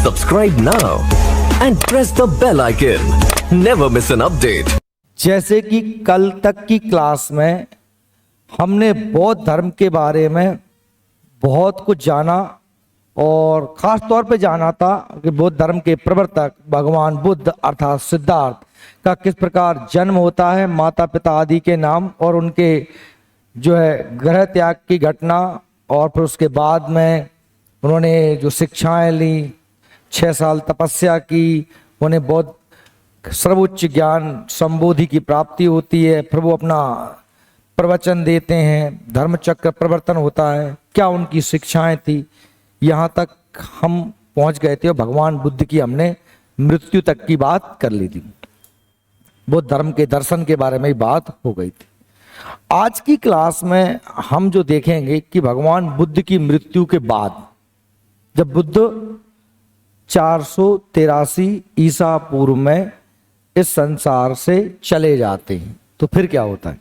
Subscribe now and press the bell icon. Never miss an update. जैसे कि कल तक की क्लास में हमने बौद्ध धर्म के बारे में बहुत कुछ जाना और ख़ास तौर पे जाना था कि बौद्ध धर्म के प्रवर्तक भगवान बुद्ध अर्थात सिद्धार्थ का किस प्रकार जन्म होता है, माता पिता आदि के नाम और उनके जो है गृह त्याग की घटना, और फिर उसके बाद में उन्होंने जो शिक्षाएं ली, 6 साल तपस्या की, उन्हें बौद्ध सर्वोच्च ज्ञान संबोधि की प्राप्ति होती है, फिर वो अपना प्रवचन देते हैं, धर्म चक्र प्रवर्तन होता है, क्या उनकी शिक्षाएं थी, यहाँ तक हम पहुँच गए थे और भगवान बुद्ध की हमने मृत्यु तक की बात कर ली थी। बौद्ध धर्म के दर्शन के बारे में ही बात हो गई थी। आज की क्लास में हम जो देखेंगे कि भगवान बुद्ध की मृत्यु के बाद जब बुद्ध 483 ईसा पूर्व में इस संसार से चले जाते हैं तो फिर क्या होता है।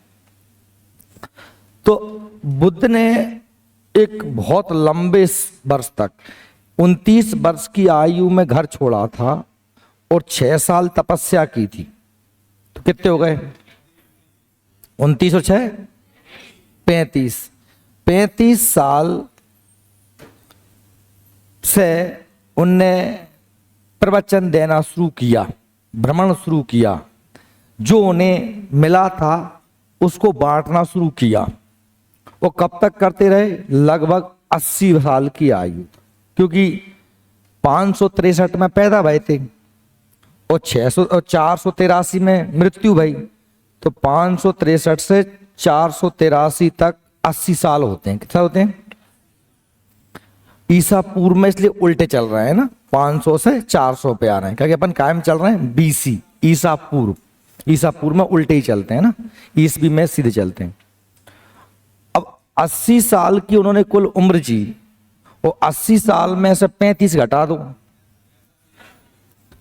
तो बुद्ध ने एक बहुत लंबे वर्ष तक 29 वर्ष की आयु में घर छोड़ा था और 6 साल तपस्या की थी। तो कितने हो गए? 29 और 6 35 साल से उनने प्रवचन देना शुरू किया, भ्रमण शुरू किया, जो उन्हें मिला था उसको बांटना शुरू किया। वो कब तक करते रहे? लगभग 80 साल की आयु, क्योंकि 563 में पैदा भए थे और 483 में मृत्यु भई, तो 563 से 483 तक 80 साल होते हैं। कितना होते हैं? ईसा पूर्व में इसलिए उल्टे चल रहे हैं ना, 500 से 400 पे आ रहे हैं, क्योंकि अपन कायम चल रहे हैं बीसी, ईसा पूर्व में उल्टे ही चलते हैं ना, ईसवी में सीधे चलते हैं। अब 80 साल की उन्होंने कुल उम्र जी और 80 साल में से 35 घटा दो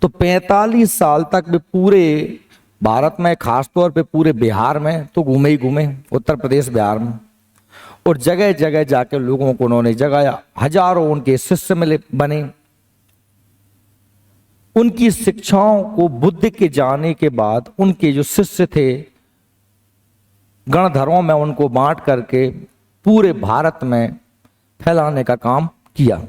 तो 45 साल तक वे पूरे भारत में, खासतौर पे पूरे बिहार में तो घूमे ही घूमे, उत्तर प्रदेश बिहार में, और जगह जगह जाके लोगों को उन्होंने जगाया। हजारों उनके शिष्य मिले बने। उनकी शिक्षाओं को बुद्ध के जाने के बाद उनके जो शिष्य थे गणधरों में उनको बांट करके पूरे भारत में फैलाने का काम किया।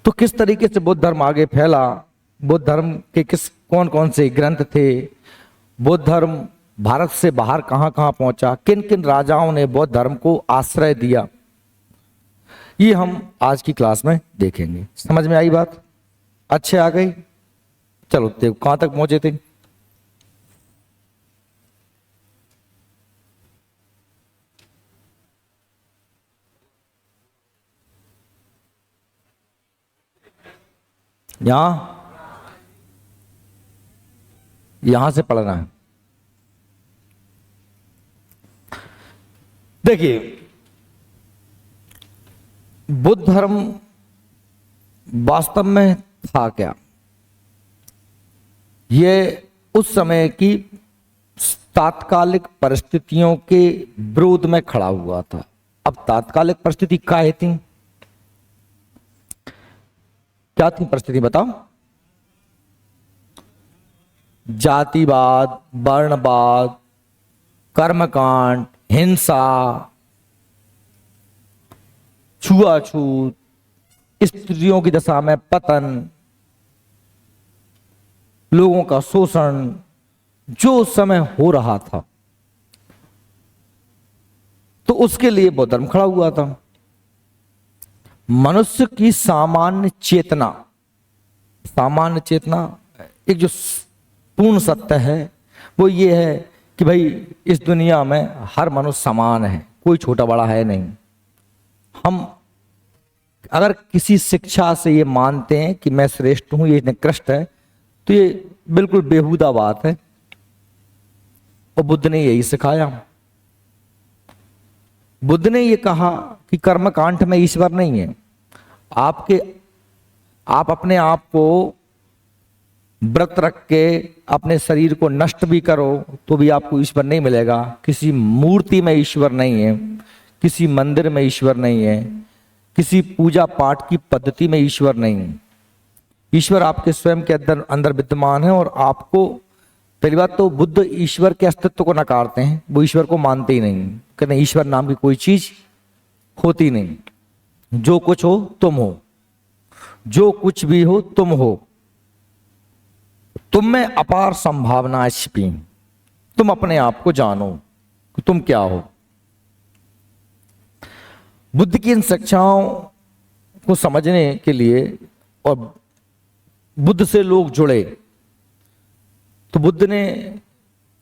तो किस तरीके से बौद्ध धर्म आगे फैला, बौद्ध धर्म के कौन कौन से ग्रंथ थे, बौद्ध धर्म भारत से बाहर कहां कहां पहुंचा, किन किन राजाओं ने बौद्ध धर्म को आश्रय दिया, ये हम आज की क्लास में देखेंगे। समझ में आई बात? अच्छे आ गई? चलो देखो कहां तक पहुंचे थे। यहां से पढ़ना है। देखिए, बुद्ध धर्म वास्तव में था क्या? ये उस समय की तात्कालिक परिस्थितियों के विरोध में खड़ा हुआ था। अब तात्कालिक परिस्थिति क्या थी? क्या थी परिस्थिति बताओ? जातिवाद, वर्णवाद, कर्मकांड, हिंसा, छुआछूत, स्त्रियों की दशा में पतन, लोगों का शोषण, जो समय हो रहा था, तो उसके लिए बौद्ध धर्म खड़ा हुआ था। मनुष्य की सामान्य चेतना एक जो पूर्ण सत्य है वो ये है कि भाई इस दुनिया में हर मनुष्य समान है, कोई छोटा बड़ा है नहीं। हम अगर किसी शिक्षा से ये मानते हैं कि मैं श्रेष्ठ हूं, ये निकृष्ट है, तो ये बिल्कुल बेहुदा बात है। और बुद्ध ने यही सिखाया। बुद्ध ने ये कहा कि कर्मकांड में ईश्वर नहीं है। आप अपने आप को व्रत रख के अपने शरीर को नष्ट भी करो तो भी आपको ईश्वर नहीं मिलेगा। किसी मूर्ति में ईश्वर नहीं है, किसी मंदिर में ईश्वर नहीं है, किसी पूजा पाठ की पद्धति में ईश्वर नहीं है। ईश्वर आपके स्वयं के अंदर अंदर विद्यमान है। और आपको पहली बात तो बुद्ध ईश्वर के अस्तित्व को नकारते हैं, वो ईश्वर को मानते ही नहीं, कहते हैं ईश्वर नाम की कोई चीज होती नहीं, जो कुछ हो तुम हो, जो कुछ भी हो तुम हो, तुम में अपार संभावनाएं छिपी, तुम अपने आप को जानो कि तुम क्या हो। बुद्ध की इन शिक्षाओं को समझने के लिए और बुद्ध से लोग जुड़े तो बुद्ध ने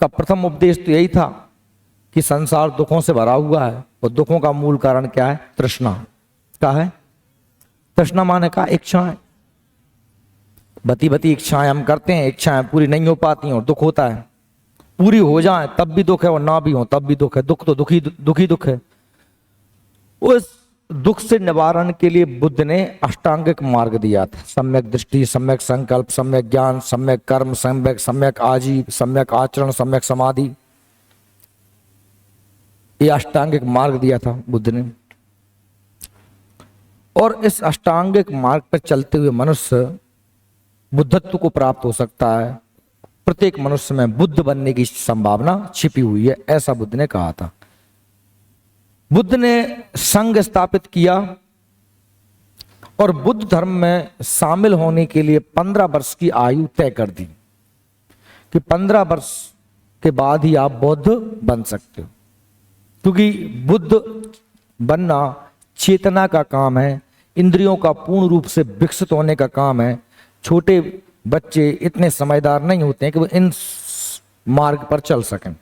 का प्रथम उपदेश तो यही था कि संसार दुखों से भरा हुआ है और दुखों का मूल कारण क्या है? तृष्णा। क्या है तृष्णा? माने का इच्छाएं, बती बती इच्छाएं हम करते हैं, इच्छाएं पूरी नहीं हो पाती हैं और दुख होता है। पूरी हो जाए तब भी दुख है और ना भी हो तब भी दुख है। दुख तो दुखी दुख है। उस दुख से निवारण के लिए बुद्ध ने अष्टांगिक मार्ग दिया था। सम्यक दृष्टि, सम्यक संकल्प, सम्यक ज्ञान, सम्यक कर्म, सम्यक आजीव, सम्यक आचरण, सम्यक समाधि, ये अष्टांगिक मार्ग दिया था बुद्ध ने। और इस अष्टांगिक मार्ग पर चलते हुए मनुष्य बुद्धत्व को प्राप्त हो सकता है। प्रत्येक मनुष्य में बुद्ध बनने की संभावना छिपी हुई है, ऐसा बुद्ध ने कहा था। बुद्ध ने संघ स्थापित किया और बुद्ध धर्म में शामिल होने के लिए 15 वर्ष की आयु तय कर दी कि 15 वर्ष के बाद ही आप बौद्ध बन सकते हो, क्योंकि बुद्ध बनना चेतना का काम है, इंद्रियों का पूर्ण रूप से विकसित होने का काम है। छोटे बच्चे इतने समझदार नहीं होते हैं कि वो इन मार्ग पर चल सकें।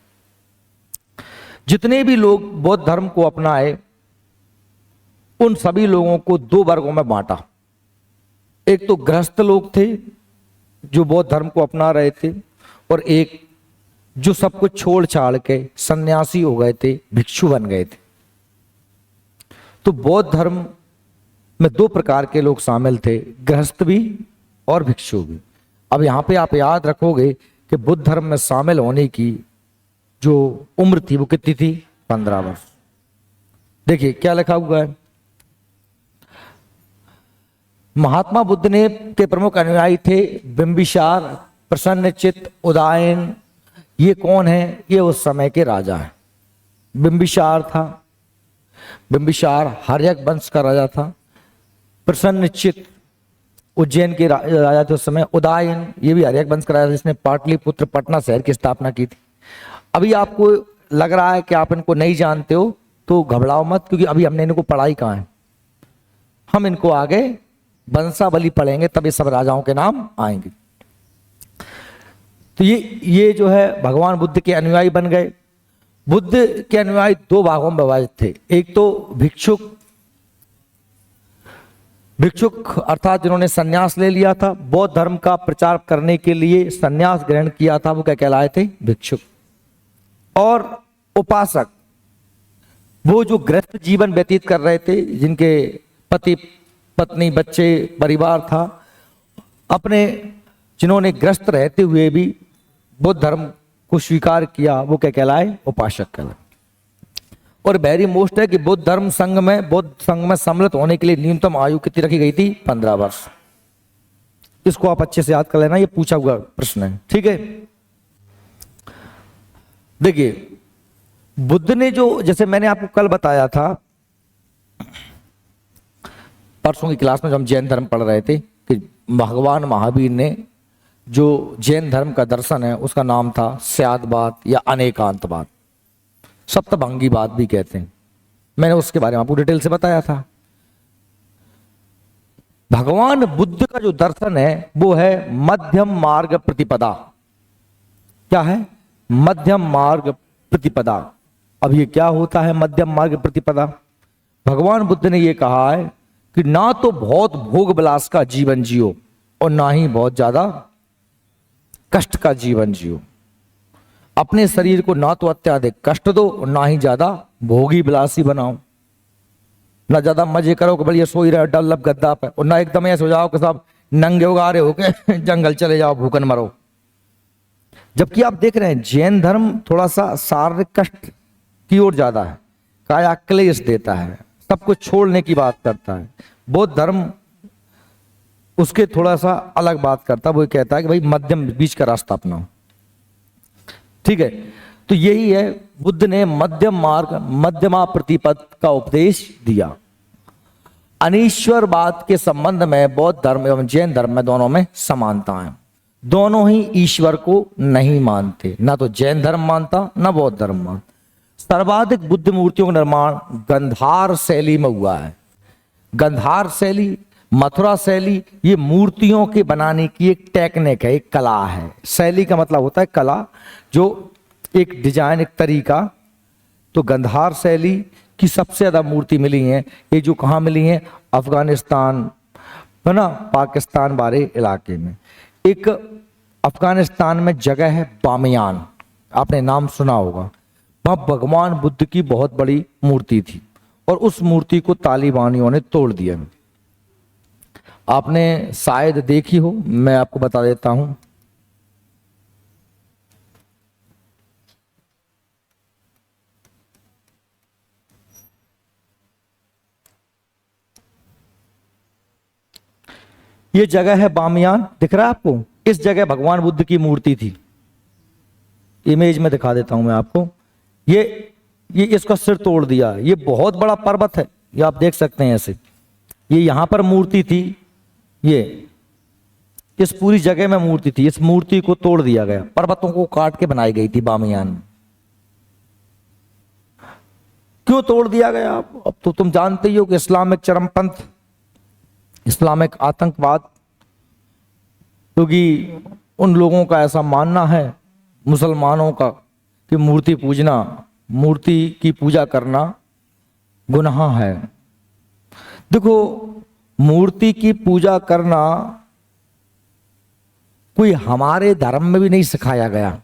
जितने भी लोग बौद्ध धर्म को अपनाए उन सभी लोगों को 2 वर्गों में बांटा। एक तो गृहस्थ लोग थे जो बौद्ध धर्म को अपना रहे थे, और एक जो सब कुछ छोड़ छाड़ के सन्यासी हो गए थे, भिक्षु बन गए थे। तो बौद्ध धर्म में 2 प्रकार के लोग शामिल थे, गृहस्थ भी और भिक्षु भी। अब यहां पे आप याद रखोगे कि बुद्ध धर्म में शामिल होने की जो उम्र थी वो कितनी थी? 15 वर्ष। देखिए क्या लिखा हुआ है। महात्मा बुद्ध ने के प्रमुख अनुयायी थे बिंबिसार, प्रसन्नचित्त, उदयन। ये कौन है? ये उस समय के राजा है। बिंबिसार था, बिंबिसार हर्यक वंश का राजा था। प्रसन्नचित्त उज्जैन के राजा थे उस समय। उदयन ये भी हर्यक वंश का राजा था, जिसने पाटलिपुत्र पटना शहर की स्थापना की थी। अभी आपको लग रहा है कि आप इनको नहीं जानते हो, तो घबराओ मत, क्योंकि अभी हमने इनको पढ़ाई कहाँ है। हम इनको आगे वंशावली पढ़ेंगे, तब ये सब राजाओं के नाम आएंगे। तो ये जो है भगवान बुद्ध के अनुयायी बन गए। बुद्ध के अनुयायी 2 भागों में विभाजित थे। एक तो भिक्षुक अर्थात जिन्होंने सन्यास ले लिया था, बौद्ध धर्म का प्रचार करने के लिए सन्यास ग्रहण किया था, वो क्या कहलाए थे? भिक्षुक। और उपासक, वो जो गृहस्थ जीवन व्यतीत कर रहे थे, जिनके पति पत्नी बच्चे परिवार था, अपने जिन्होंने गृहस्थ रहते हुए भी बुद्ध धर्म को स्वीकार किया, वो क्या कहलाए? उपासक कहलाए। और वेरी मोस्ट है कि बुद्ध संघ में सम्मिलित होने के लिए न्यूनतम आयु कितनी रखी गई थी? 15 वर्ष। इसको आप अच्छे से याद कर लेना, ये पूछा हुआ प्रश्न है, ठीक है। देखिए बुद्ध ने जो, जैसे मैंने आपको कल बताया था परसों की क्लास में जब हम जैन धर्म पढ़ रहे थे, कि भगवान महावीर ने जो जैन धर्म का दर्शन है उसका नाम था स्यादवाद या अनेकांतवाद, सप्तभंगीवाद भी कहते हैं। मैंने उसके बारे में आपको डिटेल से बताया था। भगवान बुद्ध का जो दर्शन है वो है मध्यम मार्ग प्रतिपदा। क्या है? मध्यम मार्ग प्रतिपदा। अब ये क्या होता है मध्यम मार्ग प्रतिपदा? भगवान बुद्ध ने ये कहा है कि ना तो बहुत भोग विलास का जीवन जियो और ना ही बहुत ज्यादा कष्ट का जीवन जियो। अपने शरीर को ना तो अत्याधिक कष्ट दो और ना ही ज्यादा भोगी विलासी बनाओ। ना ज्यादा मजे करो कि बढ़िया सो ही रहे डल्लब गद्दा पे, और ना एकदम ऐसे हो जाओ कि सब नंगे उगारे होके जंगल चले जाओ भूखन मरो। जबकि आप देख रहे हैं जैन धर्म थोड़ा सा शारीरिक कष्ट की ओर ज्यादा है, काया क्लेश देता है, सब कुछ छोड़ने की बात करता है। बौद्ध धर्म उसके थोड़ा सा अलग बात करता है, वो कहता है कि भाई मध्यम बीच का रास्ता अपनाओ। ठीक है, तो यही है, बुद्ध ने मध्यम मार्ग, मध्यमा प्रतिपद का उपदेश दिया। अनीश्वरवाद के संबंध में बौद्ध धर्म एवं जैन धर्म में दोनों में समानता है। दोनों ही ईश्वर को नहीं मानते, ना तो जैन धर्म मानता ना बौद्ध धर्म मानता। सर्वाधिक बुद्ध मूर्तियों का निर्माण गंधार शैली में हुआ है। गंधार शैली, मथुरा शैली, ये मूर्तियों के बनाने की एक टेक्निक है, एक कला है। शैली का मतलब होता है कला, जो एक डिजाइन, एक तरीका। तो गंधार शैली की सबसे ज्यादा मूर्ति मिली हैं, ये जो कहाँ मिली हैं, अफगानिस्तान है ना, पाकिस्तान वाले इलाके में। एक अफगानिस्तान में जगह है बामियान, आपने नाम सुना होगा। वहां भगवान बुद्ध की बहुत बड़ी मूर्ति थी और उस मूर्ति को तालिबानियों ने तोड़ दिया। आपने शायद देखी हो, मैं आपको बता देता हूं। ये जगह है बामियान, दिख रहा है आपको? इस जगह भगवान बुद्ध की मूर्ति थी। इमेज में दिखा देता हूं मैं आपको। ये इसका सिर तोड़ दिया। ये बहुत बड़ा पर्वत है, ये आप देख सकते हैं ऐसे। ये यहां पर मूर्ति थी, ये इस पूरी जगह में मूर्ति थी। इस मूर्ति को तोड़ दिया गया, पर्वतों को काट के बनाई गई थी बामियान में। क्यों तोड़ दिया गया? अब तो तुम जानते ही हो कि इस्लामिक चरमपंथ, इस्लामिक आतंकवाद, क्योंकि उन लोगों का ऐसा मानना है, मुसलमानों का, कि मूर्ति पूजना, मूर्ति की पूजा करना गुनाह है। देखो, मूर्ति की पूजा करना कोई हमारे धर्म में भी नहीं सिखाया गया।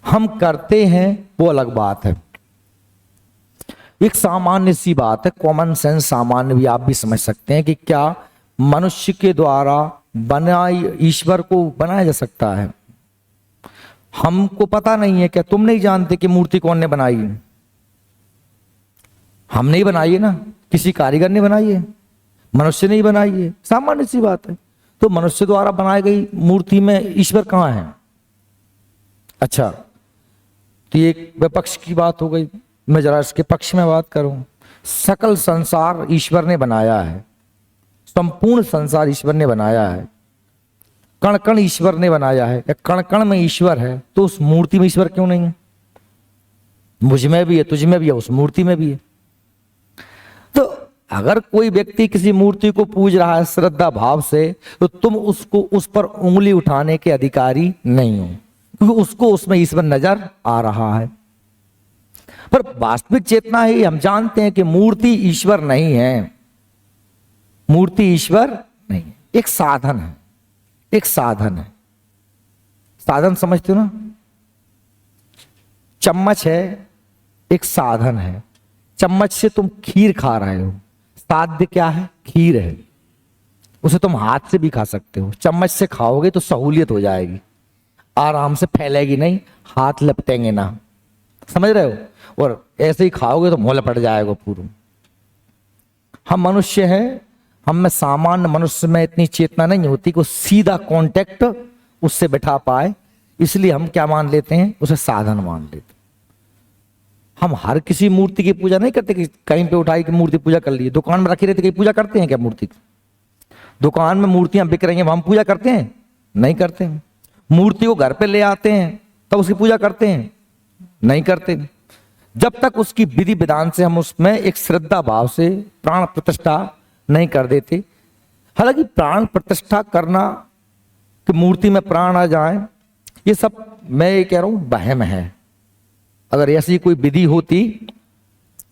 हम करते हैं वो अलग बात है, एक सामान्य सी बात है, कॉमन सेंस, सामान्य भी आप भी समझ सकते हैं कि क्या मनुष्य के द्वारा बनाई ईश्वर को बनाया जा सकता है? हमको पता नहीं है क्या? तुम नहीं जानते कि मूर्ति कौन ने बनाई है? हम नहीं बनाई है ना, किसी कारीगर ने बनाई है, मनुष्य ने ही बनाई है, सामान्य सी बात है। तो मनुष्य द्वारा बनाई गई मूर्ति में ईश्वर कहां है? अच्छा, तो ये एक विपक्ष की बात हो गई, मैं जरा इसके पक्ष में बात करूं। सकल संसार ईश्वर ने बनाया है, संपूर्ण संसार ईश्वर ने बनाया है, कण कण ईश्वर ने बनाया है। या कण कण में ईश्वर है तो उस मूर्ति में ईश्वर क्यों नहीं है? मुझ में भी है, तुझ में भी है, उस मूर्ति में भी है। तो अगर कोई व्यक्ति किसी मूर्ति को पूज रहा है श्रद्धा भाव से, तो तुम उसको उस पर उंगली उठाने के अधिकारी नहीं हो, क्योंकि उसको उसमें ईश्वर नजर आ रहा है। पर वास्तविक चेतना ही, हम जानते हैं कि मूर्ति ईश्वर नहीं है, मूर्ति ईश्वर नहीं है, एक साधन है, एक साधन है। साधन समझते हो ना? चम्मच है, एक साधन है। चम्मच से तुम खीर खा रहे हो, साध्य क्या है? खीर है। उसे तुम हाथ से भी खा सकते हो, चम्मच से खाओगे तो सहूलियत हो जाएगी, आराम से फैलेगी नहीं, हाथ लपटेंगे ना, समझ रहे हो? और ऐसे ही खाओगे तो मुंह लपट जाएगा पूरा। हम मनुष्य हैं, हम में सामान्य मनुष्य में इतनी चेतना नहीं होती कि सीधा कांटेक्ट उससे बैठा पाए, इसलिए हम क्या मान लेते हैं? उसे साधन मान लेते हैं। हम हर किसी मूर्ति की पूजा नहीं करते कि कहीं पे उठाई कि मूर्ति पूजा कर ली, दुकान में रखी रहती, कहीं पूजा करते हैं क्या मूर्ति की? दुकान में मूर्तियां बिक रही हैं, हम पूजा करते हैं? नहीं करते हैं। मूर्ति को घर पे ले आते हैं तब उसकी पूजा करते हैं? नहीं करते। जब तक उसकी विधि विधान से हम उसमें एक श्रद्धा भाव से प्राण प्रतिष्ठा नहीं कर देते। हालांकि प्राण प्रतिष्ठा करना कि मूर्ति में प्राण आ जाए, ये सब मैं ये कह रहा हूं वहम है। अगर ऐसी कोई विधि होती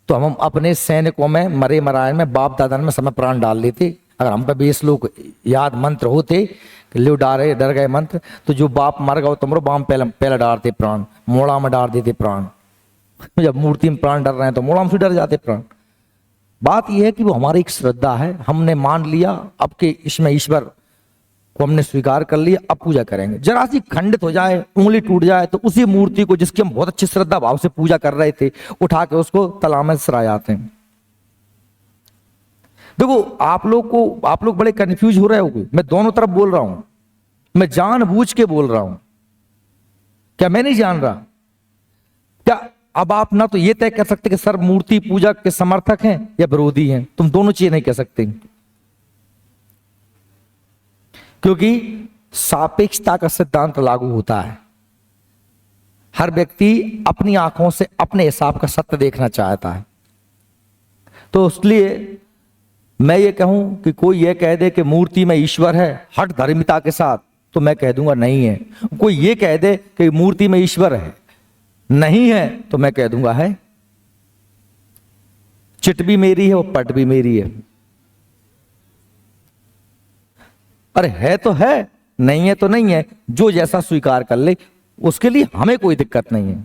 तो हम अपने सैनिकों में, मरे मराए में, बाप दादा में समय प्राण डाल लेते। अगर हम पे 20 लोग याद मंत्र होते कि लो डारे डर गए मंत्र, तो जो बाप मर गए तुमरो बाम पहले डालते प्राण, मोड़ा में डाल देते प्राण। जब मूर्ति में प्राण डर रहे हैं तो मोड़ा में डर जाते प्राण। बात यह है कि वो हमारी एक श्रद्धा है, हमने मान लिया, अब के इसमें ईश्वर को हमने स्वीकार कर लिया, अब पूजा करेंगे। जरा सी खंडित हो जाए, उंगली टूट जाए, तो उसी मूर्ति को जिसकी हम बहुत अच्छी श्रद्धा भाव से पूजा कर रहे थे, उठा के उसको तालाब में सरा जाते हैं। देखो आप लोग बड़े कंफ्यूज हो रहे होगे, मैं दोनों तरफ बोल रहा हूं, मैं जानबूझ के बोल रहा हूं। क्या मैं नहीं जान रहा? क्या अब आप ना तो ये तय कर सकते कि सर मूर्ति पूजा के समर्थक हैं या विरोधी हैं, तुम दोनों चीजें नहीं कह सकते, क्योंकि सापेक्षता का सिद्धांत लागू होता है। हर व्यक्ति अपनी आंखों से अपने हिसाब का सत्य देखना चाहता है। तो इसलिए मैं ये कहूं कि कोई ये कह दे कि मूर्ति में ईश्वर है हठ धर्मिता के साथ, तो मैं कह दूंगा नहीं है। कोई ये कह दे कि मूर्ति में ईश्वर है नहीं है, तो मैं कह दूंगा है। चिट भी मेरी है और पट भी मेरी है। अरे है तो है, नहीं है तो नहीं है, जो जैसा स्वीकार कर ले, उसके लिए हमें कोई दिक्कत नहीं है।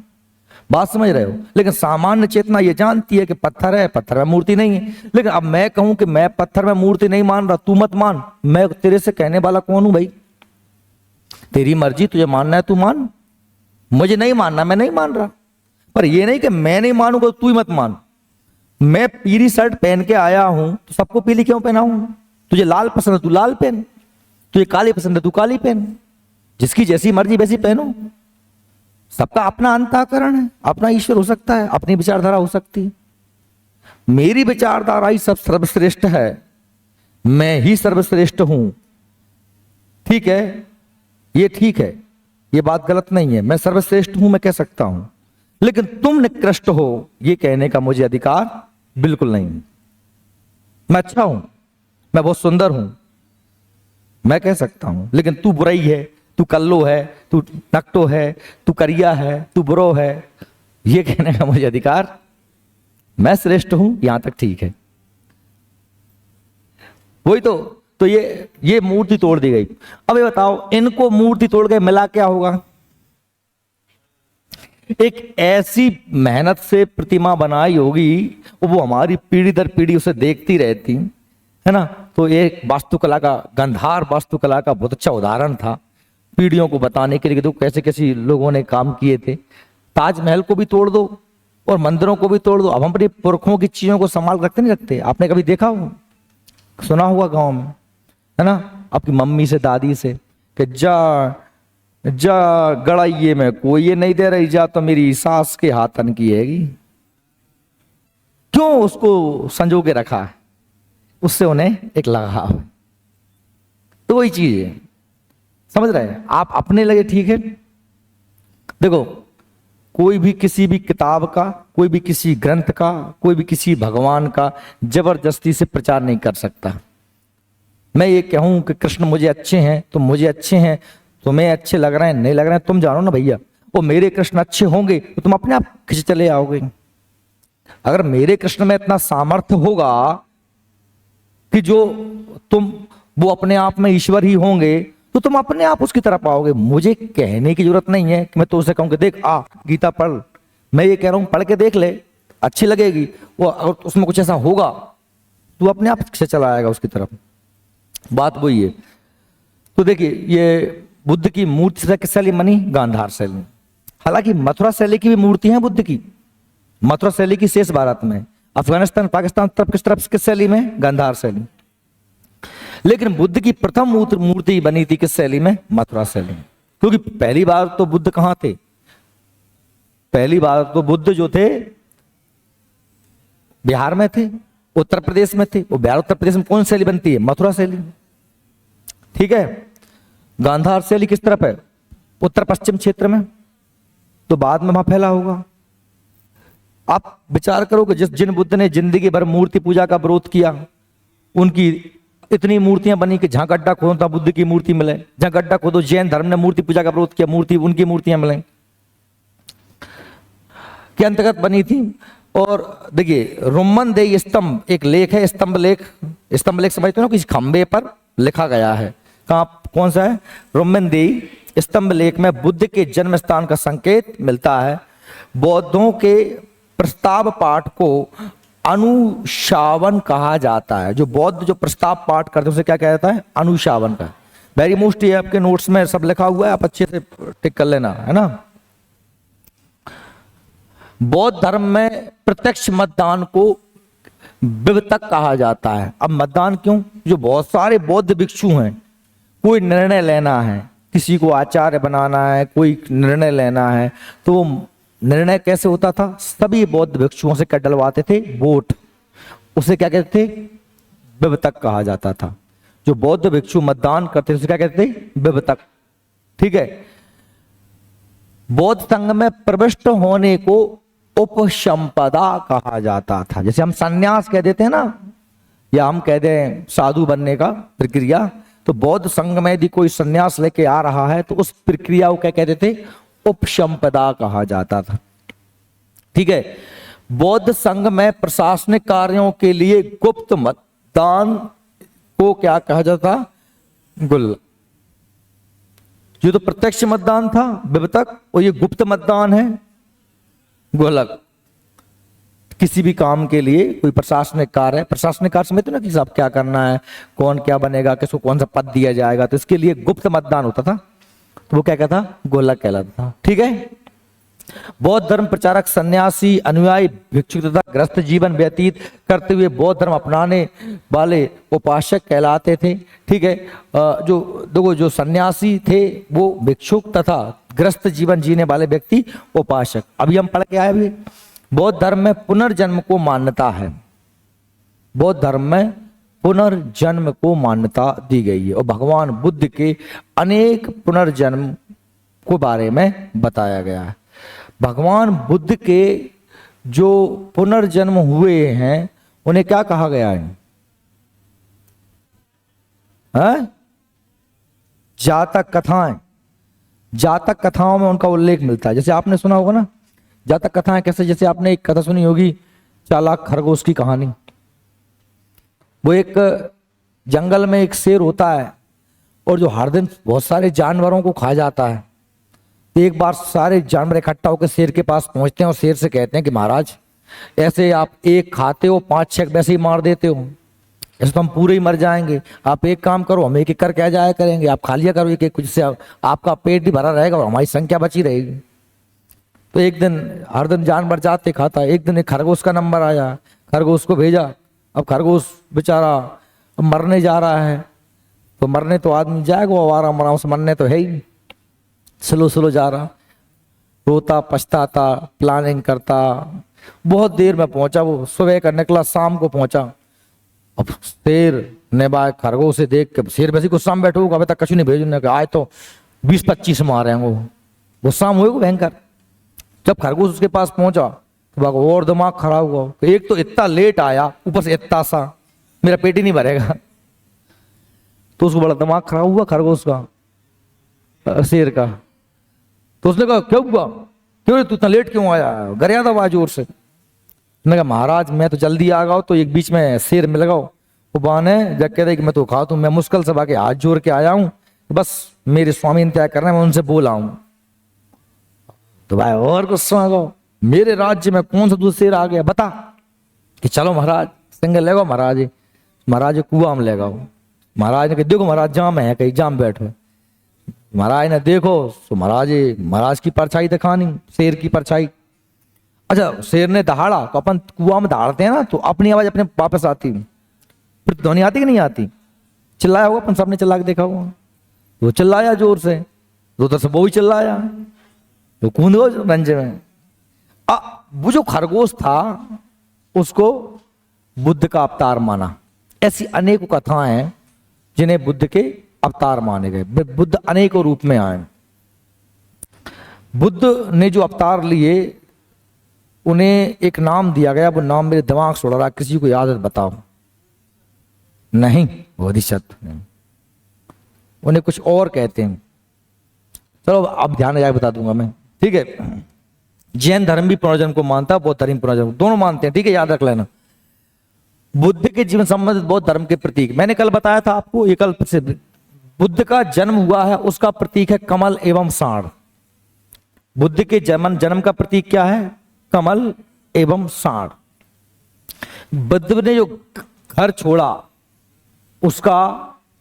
बात समझ रहे हो? लेकिन सामान्य चेतना ये जानती है कि पत्थर है, पत्थर में मूर्ति नहीं है। लेकिन अब मैं कहूं कि मैं पत्थर में मूर्ति नहीं मान रहा, तू मत मान, मैं तेरे से कहने वाला कौन हूं भाई? तेरी मर्जी, तुझे मानना है तू मान, मुझे नहीं मानना, मैं नहीं मान रहा। पर ये नहीं कि मैं नहीं मानूंगा तू ही मत मान। मैं पीली शर्ट पहन के आया हूं तो सबको पीली क्यों पहनाऊं? तुझे लाल पसंद है तू लाल पहन, तुझे काली पसंद है तू काली पहन, जिसकी जैसी मर्जी वैसी पहनो। सबका अपना अंतःकरण है, अपना ईश्वर हो सकता है, अपनी विचारधारा हो सकती है। मेरी विचारधारा ही सब सर्वश्रेष्ठ है, मैं ही सर्वश्रेष्ठ हूं, ठीक है, ये ठीक है, ये बात गलत नहीं है, मैं सर्वश्रेष्ठ हूं, मैं कह सकता हूं। लेकिन तुम निकृष्ट हो ये कहने का मुझे अधिकार बिल्कुल नहीं है। मैं अच्छा हूं, मैं बहुत सुंदर हूं, मैं कह सकता हूं, लेकिन तू बुराई है, तू कल्लो है, तू नकटो है, तू करिया है, तू बुरो है, ये कहने का मुझे अधिकार, मैं श्रेष्ठ हूं यहां तक ठीक है। वही तो ये मूर्ति तोड़ दी गई। अब ये बताओ, इनको मूर्ति तोड़ के मिला क्या होगा? एक ऐसी मेहनत से प्रतिमा बनाई होगी, वो हमारी पीढ़ी दर पीढ़ी उसे देखती रहती है ना। तो एक वास्तुकला का, गांधार वास्तुकला का बहुत अच्छा उदाहरण था, पीढ़ियों को बताने के लिए तो कैसे कैसे लोगों ने काम किए थे। ताजमहल को भी तोड़ दो और मंदिरों को भी तोड़ दो। अब हम अपने पुरखों की चीजों को संभाल रखते नहीं रखते? आपने कभी देखा हो, सुना होगा गांव में, है ना, आपकी मम्मी से दादी से कि जा गड़ाइये में कोई ये नहीं दे रही, जा तो मेरी सास के हाथन की हैगी। क्यों उसको संजो के रखा है? उससे उन्हें एक लगाव है। तो वही चीज है, समझ रहे हैं आप? अपने लगे ठीक है। देखो, कोई भी किसी भी किताब का, कोई भी किसी ग्रंथ का, कोई भी किसी भगवान का जबरदस्ती से प्रचार नहीं कर सकता। मैं ये कहूं कि कृष्ण मुझे अच्छे हैं तो मुझे अच्छे हैं, तुम्हें अच्छे लग रहे हैं नहीं लग रहे हैं तुम जानो ना भैया। वो मेरे कृष्ण अच्छे होंगे तो तुम अपने आप खिंच चले आओगे। अगर मेरे कृष्ण में इतना सामर्थ्य होगा कि जो वो अपने आप में ईश्वर ही होंगे, तो तुम अपने आप उसकी तरफ आओगे। मुझे कहने की जरूरत नहीं है कि मैं तो उसे कहूं कि देख आ गीता पढ़। मैं ये कह रहा हूं पढ़ के देख ले, अच्छी लगेगी वो, अगर उसमें कुछ ऐसा होगा तो अपने आप से चला आएगा उसकी तरफ। बात वही है। तो देखिए, ये बुद्ध की मूर्ति से किस शैली बनी? गांधार शैली। हालांकि मथुरा शैली की भी मूर्ति है बुद्ध की, मथुरा शैली की शेष भारत में, अफगानिस्तान पाकिस्तान तरफ किस शैली में? गांधार शैली। लेकिन बुद्ध की प्रथम मूर्ति बनी थी किस शैली में? मथुरा शैली में। क्योंकि पहली बार तो बुद्ध कहां थे? पहली बार तो बुद्ध जो थे बिहार में थे, उत्तर प्रदेश में थे। वो बिहार उत्तर प्रदेश में कौन शैली बनती है? मथुरा शैली, ठीक है। गांधार शैली किस तरफ है? उत्तर पश्चिम क्षेत्र में, तो बाद में वहां फैला होगा। आप विचार करो कि जिन बुद्ध ने जिंदगी भर मूर्ति पूजा का विरोध किया, उनकी इतनी मूर्तियां बनी कि जहां गड्ढा खोदो तहां बुद्ध की मूर्ति मिले, जहां गड्ढा खोदो जैन धर्म ने मूर्ति पूजा का विरोध किया, उनकी मूर्तियां मिले, के अंतर्गत बनी थी। और देखिए, रोमन दे स्तंभ एक लेख है, स्तंभ लेख समझते हो ना, किसी खंबे पर लिखा गया है। कौन सा है? रोमन दे स्तंभ लेख में बुद्ध के जन्म स्थान का संकेत मिलता है। बौद्धों के प्रस्ताव पाठ को अनुशावन कहा जाता है। जो बौद्ध जो प्रस्ताव पाठ करते हैं उसे क्या कहा जाता है? अनुशावन का। वेरी मोस्ट, ये आपके नोट्स में सब लिखा हुआ है, आप अच्छे से टिक कर लेना, है ना। बौद्ध धर्म में प्रत्यक्ष मतदान को विवतक कहा जाता है। अब मतदान क्यों? जो बहुत सारे बौद्ध भिक्षु हैं, कोई निर्णय लेना है, किसी को आचार्य बनाना है, कोई निर्णय लेना है, तो वो निर्णय कैसे होता था? सभी बौद्ध भिक्षुओं से क्या डलवाते थे? वोट। उसे क्या कहते थे? विवतक कहा जाता था। जो बौद्ध भिक्षु मतदान करते थे उसे क्या कहते थे? विवतक। ठीक है। बौद्ध संघ में प्रविष्ट होने को उपसंपदा कहा जाता था। जैसे हम संन्यास कह देते हैं ना, या हम कह दें साधु बनने का प्रक्रिया, तो बौद्ध संघ में यदि कोई संन्यास लेके आ रहा है तो उस प्रक्रिया को क्या कहते थे? उपसंपदा कहा जाता था। ठीक है। बौद्ध संघ में प्रशासनिक कार्यों के लिए गुप्त मतदान को क्या कहा जाता? गुल्लक। जो तो प्रत्यक्ष मतदान था विवतक, और ये गुप्त मतदान है गुल्लक। किसी भी काम के लिए कोई प्रशासनिक कार्य है, प्रशासनिक कार्य समझते ना कि साहब क्या करना है, कौन क्या बनेगा, किसको कौन सा पद दिया जाएगा, तो इसके लिए गुप्त मतदान होता था, तो वो क्या कहता? गुल्लक कहलाता था। ठीक है। बौद्ध धर्म प्रचारक सन्यासी अनुयायी भिक्षु तथा गृहस्थ जीवन व्यतीत करते हुए बौद्ध धर्म अपनाने वाले उपासक कहलाते थे। ठीक है। जो सन्यासी थे वो भिक्षुक तथा गृहस्थ जीवन जीने वाले व्यक्ति उपासक। अभी हम पढ़ के आए अभी, बौद्ध धर्म में पुनर्जन्म को मान्यता है। बौद्ध धर्म में पुनर्जन्म को मान्यता दी गई है और भगवान बुद्ध के अनेक पुनर्जन्म को बारे में बताया गया है। भगवान बुद्ध के जो पुनर्जन्म हुए हैं उन्हें क्या कहा गया है? जातक कथाएं। जातक कथाओं में उनका उल्लेख मिलता है। जैसे आपने सुना होगा ना जातक कथाएं कैसे, जैसे आपने एक कथा सुनी होगी चालाक खरगोश की कहानी। वो एक जंगल में एक शेर होता है और जो हर दिन बहुत सारे जानवरों को खा जाता है। एक बार सारे जानवर इकट्ठा होकर शेर के पास पहुंचते हैं और शेर से कहते हैं कि महाराज ऐसे आप एक खाते हो 5-6 वैसे ही मार देते हो, ऐसे तो हम पूरे ही मर जाएंगे। आप एक काम करो, हम एक एक करके आ जाया करेंगे, आप खा लिया करो एक एक, कुछ से आपका पेट भी भरा रहेगा और हमारी संख्या बची रहेगी। तो एक दिन हर दिन जानवर जाते खाता है। एक दिन एक खरगोश का नंबर आया, खरगोश को भेजा। अब खरगोश बेचारा मरने जा रहा है, तो मरने तो आदमी जाएगा, आराम आराम से मरने तो है ही, स्लो स्लो जा रहा, रोता पछताता, प्लानिंग करता। बहुत देर में पहुंचा वो, सुबह का निकला शाम को पहुंचा। अब शेर ने बाय खरगोश से देख के, शेर वैसे गुस्सा में बैठो होगा, अभी तक कछु नहीं भेजने का, आए तो 20-25 मारे हैं वो, गुस्सा में हुए भयंकर। जब खरगोश उसके पास पहुंचा तो और दिमाग खराब हुआ, एक तो इतना लेट आया, ऊपर से इतना सा, मेरा पेट ही नहीं भरेगा। तो उसको बड़ा दिमाग खराब हुआ खरगोश का, शेर का। तो उसने कहा क्यों हुआ, क्यों तू इतना लेट क्यों आया, गरिया था आवाज जोर से। उसने कहा महाराज मैं तो जल्दी आ गया, तो एक बीच में शेर मिल गया, वो बहाने जब कह रहे कि मैं तो खा तू, मैं मुश्किल से बाकी हाथ जोड़ के आया हूं, बस मेरे स्वामी इंतजार कर रहे हैं, मैं उनसे बोला हूं। तो भाई और गुस्सा आ गया, मेरे राज्य में कौन सा दूसरा शेर आ गया बता, कि चलो महाराज सिंगल ले गो महाराज, महाराज कुआ में ले गो। महाराज ने कहा देखो महाराज जाम है कहीं, जाम बैठो। महाराज ने देखो तो महाराज की परछाई दिखानी, शेर की परछाई। अच्छा शेर ने दहाड़ा, तो अपन कुआं में दहाड़ते हैं ना तो अपनी आवाज अपने वापस आती, फिर ध्वनि आती कि नहीं आती? चिल्लाया होगा अपन सबने, चिल्ला के देखा होगा। वो चिल्लाया जोर से, उधर से वो भी चिल्लाया, तो कूद गो रंजे में। वो जो खरगोश था उसको बुद्ध का अवतार माना। ऐसी अनेक कथाएं हैं जिन्हें बुद्ध के अवतार माने गए। बुद्ध अनेकों रूप में आए। बुद्ध ने जो अवतार लिए उन्हें एक नाम दिया गया, वो नाम मेरे दिमाग से उड़ रहा, किसी को याद है बताओ? नहीं, बोधिसत्व नहीं, उन्हें कुछ और कहते हैं। चलो अब ध्यान जाके बता दूंगा मैं, ठीक है। जैन धर्म भी पुनर्जन्म को मानता है, बौद्ध धर्म पुनर्जन्म दोनों मानते हैं, ठीक है, याद रख लेना। बुद्ध के जीवन संबंधित बौद्ध धर्म के प्रतीक मैंने कल बताया था आपको, ये कल से बुद्ध का जन्म हुआ है उसका प्रतीक है कमल एवं सांड। बुद्ध के जन्म का प्रतीक क्या है? कमल एवं सांड। बुद्ध ने जो घर छोड़ा उसका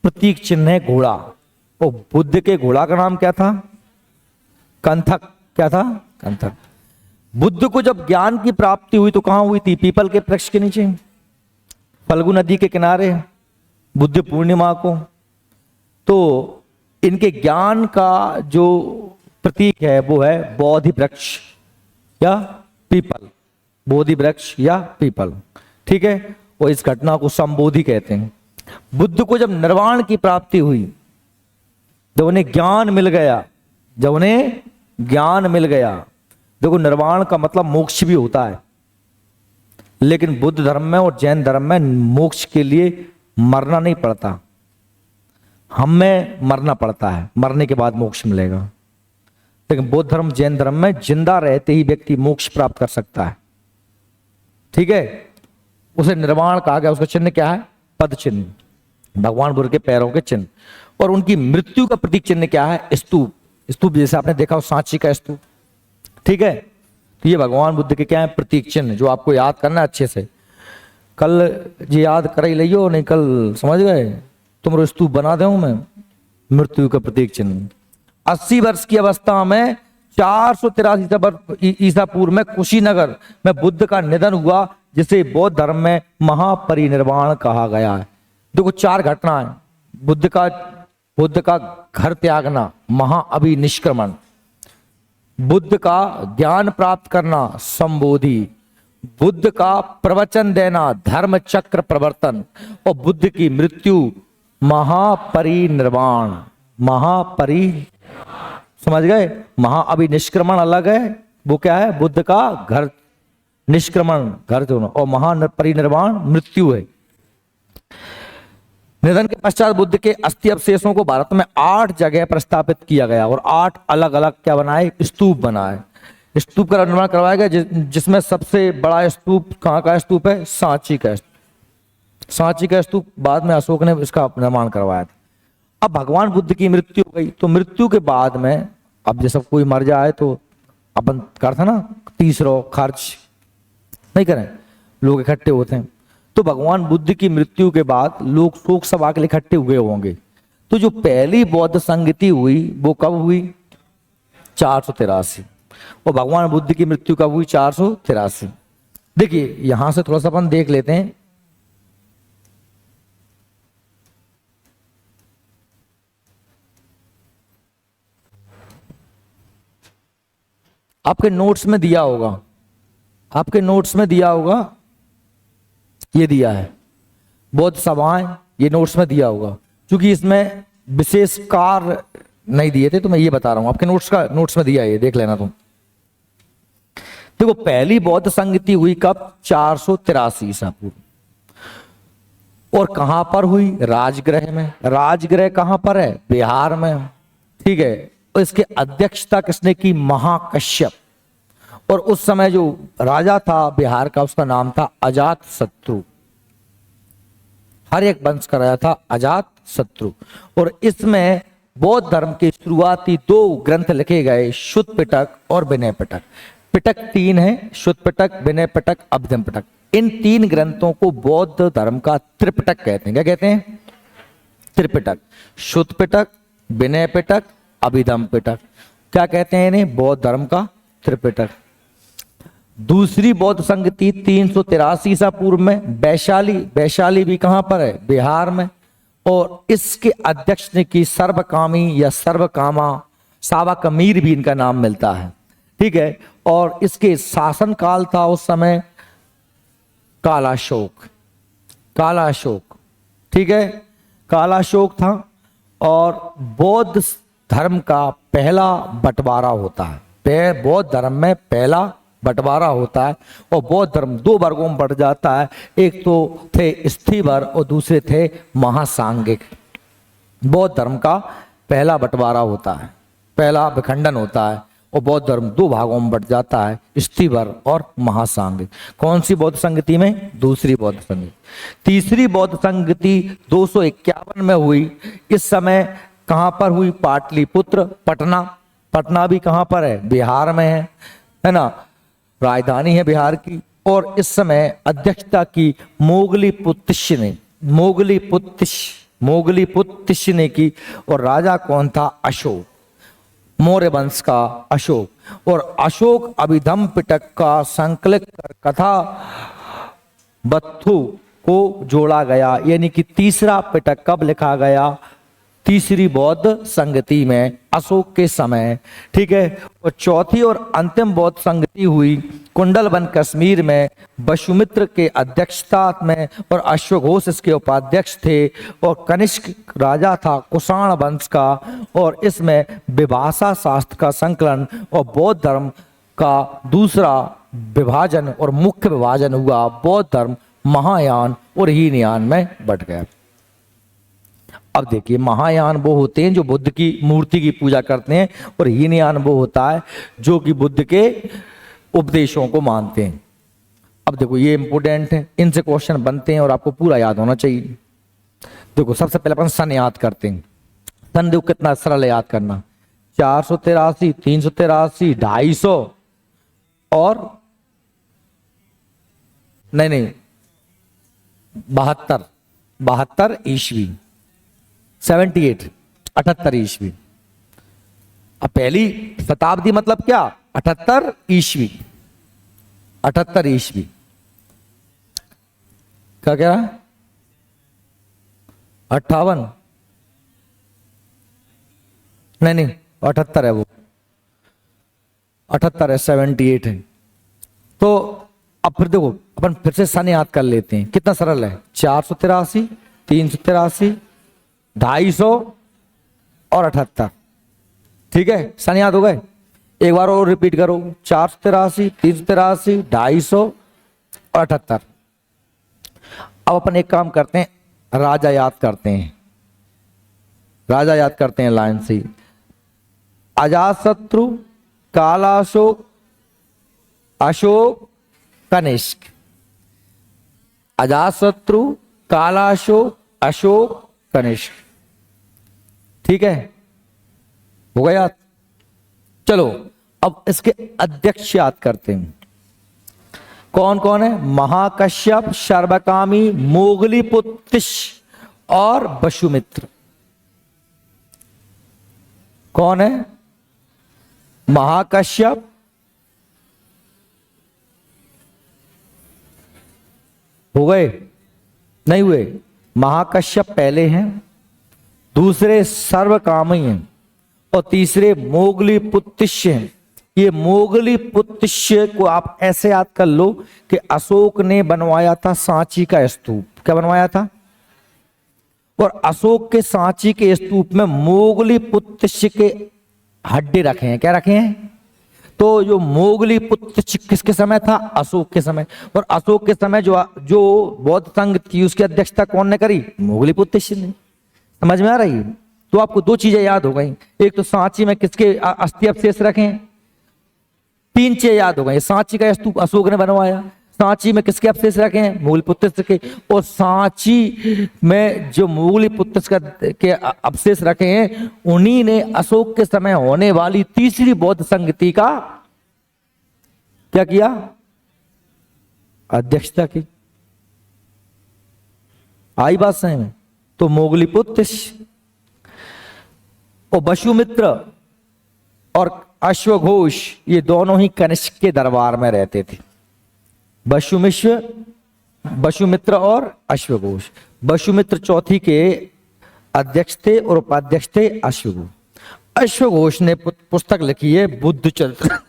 प्रतीक चिन्ह है घोड़ा, और बुद्ध के घोड़ा का नाम क्या था? कंथक। क्या था? कंथक। बुद्ध को जब ज्ञान की प्राप्ति हुई तो कहां हुई थी? पीपल के वृक्ष के नीचे। फल्गु नदी के किनारे बुद्ध पूर्णिमा को। तो इनके ज्ञान का जो प्रतीक है वो है बोधि वृक्ष या पीपल, बोधि वृक्ष या पीपल, ठीक है। और इस घटना को संबोधि कहते हैं। बुद्ध को जब निर्वाण की प्राप्ति हुई, जब उन्हें ज्ञान मिल गया, जब उन्हें ज्ञान मिल गया, देखो निर्वाण का मतलब मोक्ष भी होता है, लेकिन बुद्ध धर्म में और जैन धर्म में मोक्ष के लिए मरना नहीं पड़ता, हमें मरना पड़ता है, मरने के बाद मोक्ष मिलेगा। लेकिन बौद्ध धर्म जैन धर्म में जिंदा रहते ही व्यक्ति मोक्ष प्राप्त कर सकता है, ठीक है। उसे निर्वाण कहा गया। उसका चिन्ह क्या है? पद चिन्ह, भगवान बुद्ध के पैरों के चिन्ह। और उनकी मृत्यु का प्रतीक चिन्ह क्या है? स्तूप। स्तूप जैसे आपने देखा हो, सांची का स्तूप, ठीक है। तो ये भगवान बुद्ध के क्या है? प्रतीक चिन्ह, जो आपको याद करना है अच्छे से। कल ये याद कर ही लियो, नहीं कल समझ गए तुम स्तूप बना दूं मैं। मृत्यु का प्रतीक चिन्ह। 80 वर्ष की अवस्था में 483 ईसा पूर्व में कुशीनगर में बुद्ध का निधन हुआ, जिसे बौद्ध धर्म में महापरिनिर्वाण कहा गया है। देखो 4 घटनाएं, बुद्ध का घर त्यागना, महाअभिनिष्क्रमण, बुद्ध का ज्ञान प्राप्त करना, संबोधि, बुद्ध का प्रवचन देना, धर्म चक्र प्रवर्तन, और बुद्ध की मृत्यु, महापरिनिर्वाण। समझ गए? महाअभिनिष्क्रमण अलग है, वो क्या है? बुद्ध का घर निष्क्रमण, घर दोनों, और महापरिनिर्वाण मृत्यु है। निधन के पश्चात बुद्ध के अस्थि अवशेषों को भारत में 8 जगह प्रस्तापित किया गया और 8 अलग अलग क्या बनाए? स्तूप बनाए। स्तूप का निर्माण करवाया गया, जिसमें सबसे बड़ा स्तूप कहाँ का स्तूप है? सांची का स्तूप। सांची का स्तूप बाद में अशोक ने इसका निर्माण करवाया था। अब भगवान बुद्ध की मृत्यु हो गई, तो मृत्यु के बाद में अब जैसे कोई मर जाए तो अपन करते ना तीसरा खर्च नहीं करें, लोग इकट्ठे होते हैं। तो भगवान बुद्ध की मृत्यु के बाद लोग शोक सभा के लिए इकट्ठे हुए होंगे। तो जो पहली बौद्ध संगति हुई वो कब हुई? 483। और भगवान बुद्ध की मृत्यु कब हुई? 483। देखिए यहां से थोड़ा सा अपन देख लेते हैं। आपके नोट्स में दिया होगा, आपके नोट्स में दिया होगा, ये दिया है बौद्ध सभाएं, ये नोट्स में दिया होगा। क्योंकि इसमें विशेष कार्य नहीं दिए थे तो मैं ये बता रहा हूं, आपके नोट्स में दिया है, ये देख लेना तुम। देखो पहली बौद्ध संगति हुई कब? 483 ईसा पूर्व। और कहां पर हुई? राजगृह में। राजगृह कहां पर है? बिहार में, ठीक है। और इसके अध्यक्षता किसने की? महाकश्यप। और उस समय जो राजा था बिहार का, उसका नाम था अजात शत्रु। हर एक वंश का राजा था अजात शत्रु। और इसमें बौद्ध धर्म के शुरुआती 2 ग्रंथ लिखे गए, शुद्ध पिटक और विनय पिटक। पिटक 3 है, शुद्ध पिटक, विनय पिटक, अभिधम पिटक। इन 3 ग्रंथों को बौद्ध धर्म का त्रिपिटक कहते हैं। क्या कहते हैं? त्रिपिटक। शुद्ध पिटक, विनय पिटक, अभिधम पिटक। क्या कहते हैं इन्हें? बौद्ध धर्म का त्रिपिटक। दूसरी बौद्ध संगति 383 ईसा पूर्व में वैशाली। वैशाली भी कहां पर है? बिहार में। और इसके अध्यक्ष ने की सर्वकामी या सर्वकामा, सावा कमीर भी इनका नाम मिलता है, ठीक है। और इसके शासन काल था उस समय कालाशोक। कालाशोक, ठीक है, कालाशोक था। और बौद्ध धर्म का पहला बंटवारा होता है। बौद्ध धर्म में पहला बंटवारा होता है। और बौद्ध धर्म 2 वर्गों में बढ़ जाता है। एक तो थे स्थिवर और दूसरे थे महासांगिक। बौद्ध धर्म का पहला बंटवारा होता है, पहला विखंडन होता है। और बौद्ध धर्म 2 भागों में बढ़ जाता है, स्थिवर और महासांगिक। कौन सी बौद्ध संगति में? दूसरी बौद्ध संगति। तीसरी बौद्ध संगति 251 में हुई। इस समय कहां पर हुई? पाटलिपुत्र, पटना। पटना भी कहां पर है? बिहार में है ना, राजधानी है बिहार की। और इस समय अध्यक्षता की मोगलीपुत्तिश ने की। और राजा कौन था? अशोक, मौर्य वंश का अशोक। और अशोक अभिधम पिटक का संकलित कर कथा बत्थु को जोड़ा गया, यानी कि तीसरा पिटक कब लिखा गया? तीसरी बौद्ध संगति में, अशोक के समय। ठीक है। और चौथी और अंतिम बौद्ध संगति हुई कुंडलवन कश्मीर में, वसुमित्र के अध्यक्षता में, और अश्वघोष इसके उपाध्यक्ष थे, और कनिष्क राजा था कुषाण वंश का, और इसमें विभाषा शास्त्र का संकलन और बौद्ध धर्म का दूसरा विभाजन और मुख्य विभाजन हुआ। बौद्ध धर्म महायान और हीनयान में बट गया। अब देखिए, महायान वो होते हैं जो बुद्ध की मूर्ति की पूजा करते हैं, और हीनयान वो होता है जो कि बुद्ध के उपदेशों को मानते हैं। अब देखो, ये इंपोर्टेंट है, इनसे क्वेश्चन बनते हैं और आपको पूरा याद होना चाहिए। देखो, सबसे पहले अपन सन याद करते हैं। सन देखो कितना सरल है याद करना, 483, 383, 250 और नहीं 72 ईस्वी, 78 78 ईस्वी। अब पहली शताब्दी मतलब क्या? 78 ईस्वी, 78 ईस्वी। क्या कह रहा है? 58 नहीं 78 है, वो 78 है, 78 है। तो अब फिर देखो, अपन फिर से सन याद कर लेते हैं, कितना सरल है। 483, 383, 250 और 78। ठीक है, सन याद हो गए। एक बार और रिपीट करो, 483, 383, 250 और 78। अब अपन एक काम करते हैं, राजा याद करते हैं। राजा याद करते हैं लाइन से। अजातशत्रु, कालाशोक, अशोक, कनिष्क। अजातशत्रु, कालाशोक, अशोक, कनिष्क। ठीक है, हो गया याद। चलो अब इसके अध्यक्ष याद करते हैं। कौन कौन है? महाकश्यप, सर्वकामी, मोगलीपुत्तिस्य और वसुमित्र। कौन है? महाकश्यप, हो गए? नहीं हुए। महाकश्यप पहले हैं, दूसरे सर्वकामी हैं, और तीसरे मोगलीपुत्तिस्य हैं। ये मोगलीपुत्तिस्य को आप ऐसे याद कर लो कि अशोक ने बनवाया था सांची का स्तूप। क्या बनवाया था? और अशोक के सांची के स्तूप में मोगलीपुत्तिस्य के हड्डी रखे हैं। क्या रखे हैं? तो जो मोगलीपुत्तिस्य किसके समय था? अशोक के समय। और अशोक के समय जो बौद्ध संघ थी उसकी अध्यक्षता कौन ने करी? मोगलीपुत्तिस्य ने। समझ में आ रही है? तो आपको दो चीजें याद हो गई, एक तो सांची में किसके अस्थि अवशेष रखे हैं, 3 चीजें याद हो गई। सांची का स्तूप अशोक ने बनवाया, सांची में किसके अवशेष रखे हैं? मोगलीपुत्तिस्य के, और सांची में जो मोगलीपुत्तिस्य के अवशेष रखे हैं उन्हीं ने अशोक के समय होने वाली तीसरी बौद्ध संगति का क्या किया? अध्यक्षता की। आई बात समझ में? तो मोगलीपुत्तिस्य और वसुमित्र और अश्वघोष ये दोनों ही कनिष्क के दरबार में रहते थे। वसुमित्र और अश्वघोष। वसुमित्र चौथी के अध्यक्ष थे और उपाध्यक्ष थे अश्वघोष। अश्वघोष ने पुस्तक लिखी है बुद्ध चरित्र।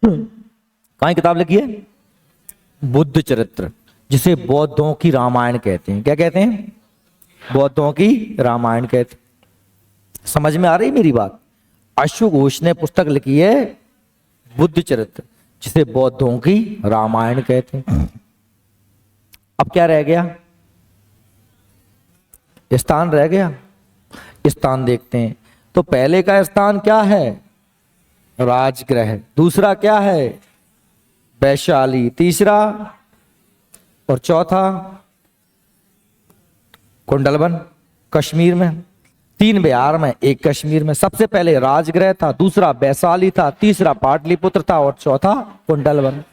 कहाँ किताब लिखी है? बुद्ध चरित्र, जिसे बौद्धों की रामायण कहते हैं। क्या कहते हैं? बौद्धों की रामायण कहते हैं। समझ में आ रही मेरी बात? अश्वघोष ने पुस्तक लिखी है बुद्ध चरित्र, जिसे बौद्धों की रामायण कहते हैं। अब क्या रह गया? स्थान रह गया। स्थान देखते हैं। तो पहले का स्थान क्या है? राजगृह। दूसरा क्या है? वैशाली। तीसरा और चौथा कुंडलवन कश्मीर में। 3 बिहार में, 1 कश्मीर में। सबसे पहले राजगृह था, दूसरा वैशाली था, तीसरा पाटलिपुत्र था और चौथा कुंडलवन।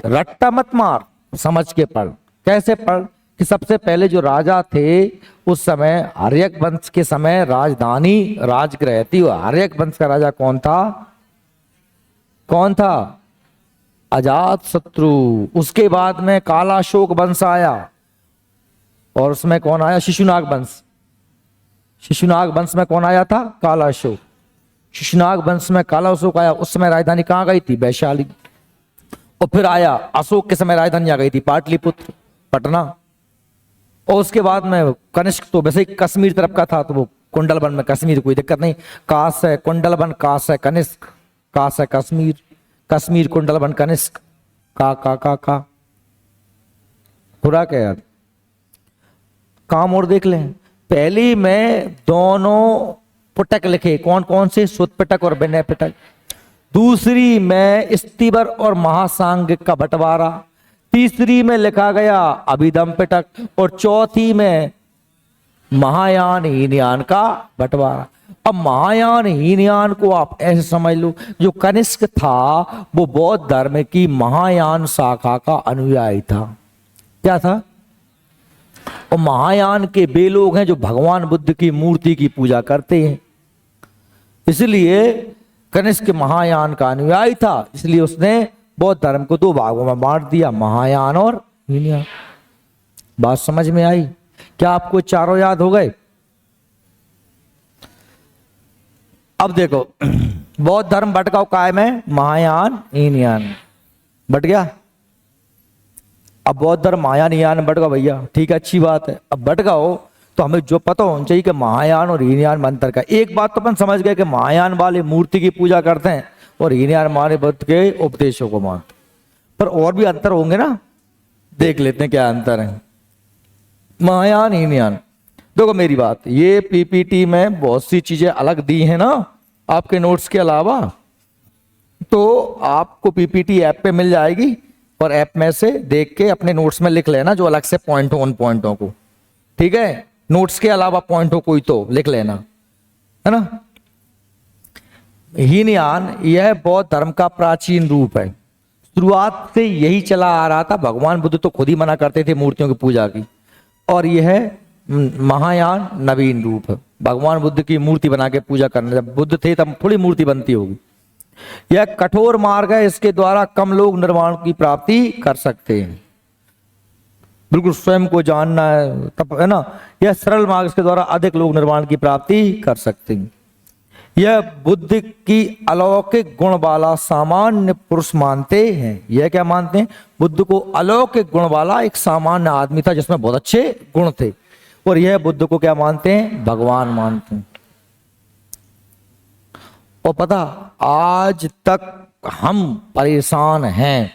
रट्टा मत मार, समझ के पढ़। कैसे पढ़? कि सबसे पहले जो राजा थे उस समय आर्यक वंश के समय राजधानी राजगृह थी। हर्यक वंश का राजा कौन था? कौन था? अजात शत्रु। उसके बाद में कालाशोक वंश आया, और उसमें कौन आया? शिशुनाग वंश। शिशुनाग वंश में कौन आया था? कालाशोक। शिशुनाग वंश में कालाशोक आया, उस समय राजधानी कहां गई थी? वैशाली। और फिर आया अशोक के समय राजधानी आ गई थी पाटलिपुत्र, पटना। और उसके बाद में कनिष्क तो वैसे ही कश्मीर तरफ का था, तो वो कुंडलवन में कश्मीर, कोई दिक्कत नहीं। काश है कुंडलवन, काश है कनिष्क, काश है कश्मीर, कश्मीर कुंडलवन कनिष्क, का पूरा क्या यार काम। और देख लें, पहली में दोनों पुटक लिखे, कौन कौन से? सुत पिटक और विनय पिटक। दूसरी में स्तिवर और महासांगिक का बंटवारा। तीसरी में लिखा गया अभिधम पिटक, और चौथी में महायान हीनयान का बंटवारा। अब महायान हीनयान को आप ऐसे समझ लो, जो कनिष्क था वो बौद्ध धर्म की महायान शाखा का अनुयायी था। क्या था? और महायान के वे लोग हैं जो भगवान बुद्ध की मूर्ति की पूजा करते हैं, इसलिए कनिष्क महायान का अनुयायी था, इसलिए उसने बौद्ध धर्म को दो भागों में बांट दिया, महायान और हीनयान। बात समझ में आई? क्या आपको चारों याद हो गए? अब देखो, बौद्ध धर्म बटकाओ काय में? महायान हीनयान। बट गया। अब बौद्ध धर्म महायान हीनयान बट गया भैया, ठीक है, अच्छी बात है। अब बट गया तो हमें जो पता होना चाहिए कि महायान और हीनयान में अंतर का। एक बात तो अपन समझ गए कि महायान वाले मूर्ति की पूजा करते हैं और हीनयान माने बुद्ध के उपदेशों को मानते, पर और भी अंतर होंगे ना, देख लेते हैं क्या अंतर है। महायान हीनयान, देखो मेरी बात, ये पीपीटी में बहुत सी चीजें अलग दी हैं ना आपके नोट्स के अलावा, तो आपको पीपीटी ऐप पे मिल जाएगी, और ऐप में से देख के अपने नोट्स में लिख लेना जो अलग से पॉइंट हो, उन पॉइंटों को, ठीक है। नोट्स के अलावा पॉइंट हो कोई तो लिख लेना, है ना। हीनयान यह बौद्ध धर्म का प्राचीन रूप है, शुरुआत से यही चला आ रहा था। भगवान बुद्ध तो खुद ही मना करते थे मूर्तियों की पूजा की, और यह महायान नवीन रूप है, भगवान बुद्ध की मूर्ति बना के पूजा करना। जब बुद्ध थे तब थोड़ी मूर्ति बनती होगी। यह कठोर मार्ग है, इसके द्वारा कम लोग निर्वाण की प्राप्ति कर सकते हैं। बिल्कुल स्वयं को जानना है तब, है ना। यह सरल मार्ग, इसके द्वारा अधिक लोग निर्वाण की प्राप्ति कर सकते हैं। यह बुद्ध की अलौकिक गुण वाला सामान्य पुरुष मानते हैं। यह क्या मानते हैं? बुद्ध को अलौकिक गुण वाला एक सामान्य आदमी था जिसमें बहुत अच्छे गुण थे, और यह बुद्ध को क्या मानते हैं? भगवान मानते हैं। और पता, आज तक हम परेशान हैं,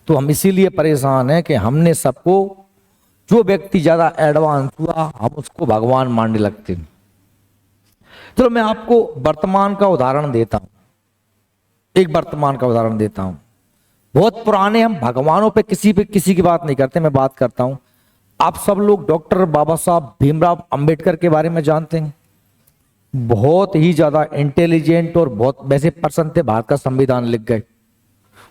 तो हम इसीलिए परेशान हैं कि हमने सबको, जो व्यक्ति ज्यादा एडवांस हुआ हम उसको भगवान मानने लगते हैं। चलो मैं आपको वर्तमान का उदाहरण देता हूं, एक वर्तमान का उदाहरण देता हूं। बहुत पुराने, हम भगवानों पे किसी की बात नहीं करते, मैं बात करता हूं। आप सब लोग डॉक्टर बाबा साहब भीमराव अंबेडकर के बारे में जानते हैं। बहुत ही ज्यादा इंटेलिजेंट और बहुत वैसे पर्सन थे, भारत का संविधान लिख गए,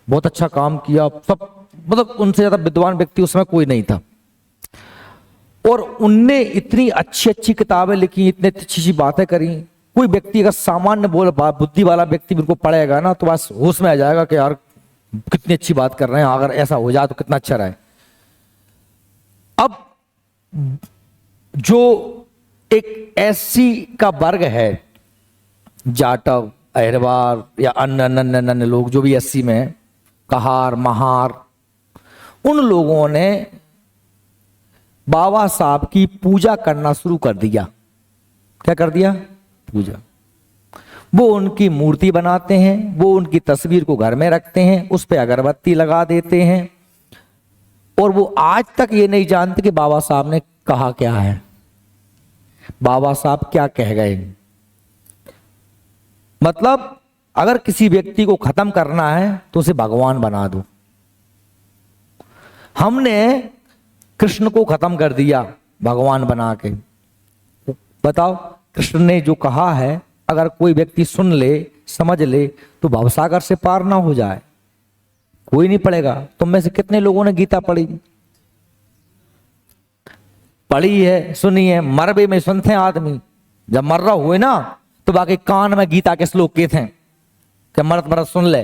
बहुत अच्छा काम किया, सब मतलब उनसे ज्यादा विद्वान व्यक्ति उसमें कोई नहीं था। और उनने इतनी अच्छी अच्छी किताबें लिखी, इतनी अच्छी अच्छी बातें करी। कोई व्यक्ति अगर सामान्य बुद्धि वाला व्यक्ति उनको पढ़ेगा ना, तो बस होश में आ जाएगा कि यार कितनी अच्छी बात कर रहे हैं, अगर ऐसा हो जाए तो कितना अच्छा रहे। अब जो एक एससी का वर्ग है, जाटव, अहिरवार या अन्य लोग जो भी एससी में है, कहार, महार, उन लोगों ने बाबा साहब की पूजा करना शुरू कर दिया। क्या कर दिया? पूजा। वो उनकी मूर्ति बनाते हैं, वो उनकी तस्वीर को घर में रखते हैं, उस पे अगरबत्ती लगा देते हैं, और वो आज तक ये नहीं जानते कि बाबा साहब ने कहा क्या है, बाबा साहब क्या कह गए। मतलब अगर किसी व्यक्ति को खत्म करना है तो उसे भगवान बना दो। हमने कृष्ण को खत्म कर दिया भगवान बना के। बताओ, कृष्ण ने जो कहा है अगर कोई व्यक्ति सुन ले, समझ ले, तो भवसागर से पार ना हो जाए, कोई नहीं पढ़ेगा। तुम में से कितने लोगों ने गीता पढ़ी? पढ़ी है, सुनी है। मरबे में सुनते हैं आदमी, जब मर रहा हुए ना तो बाकी कान में गीता के श्लोक के थे कि मरत मरत सुन ले।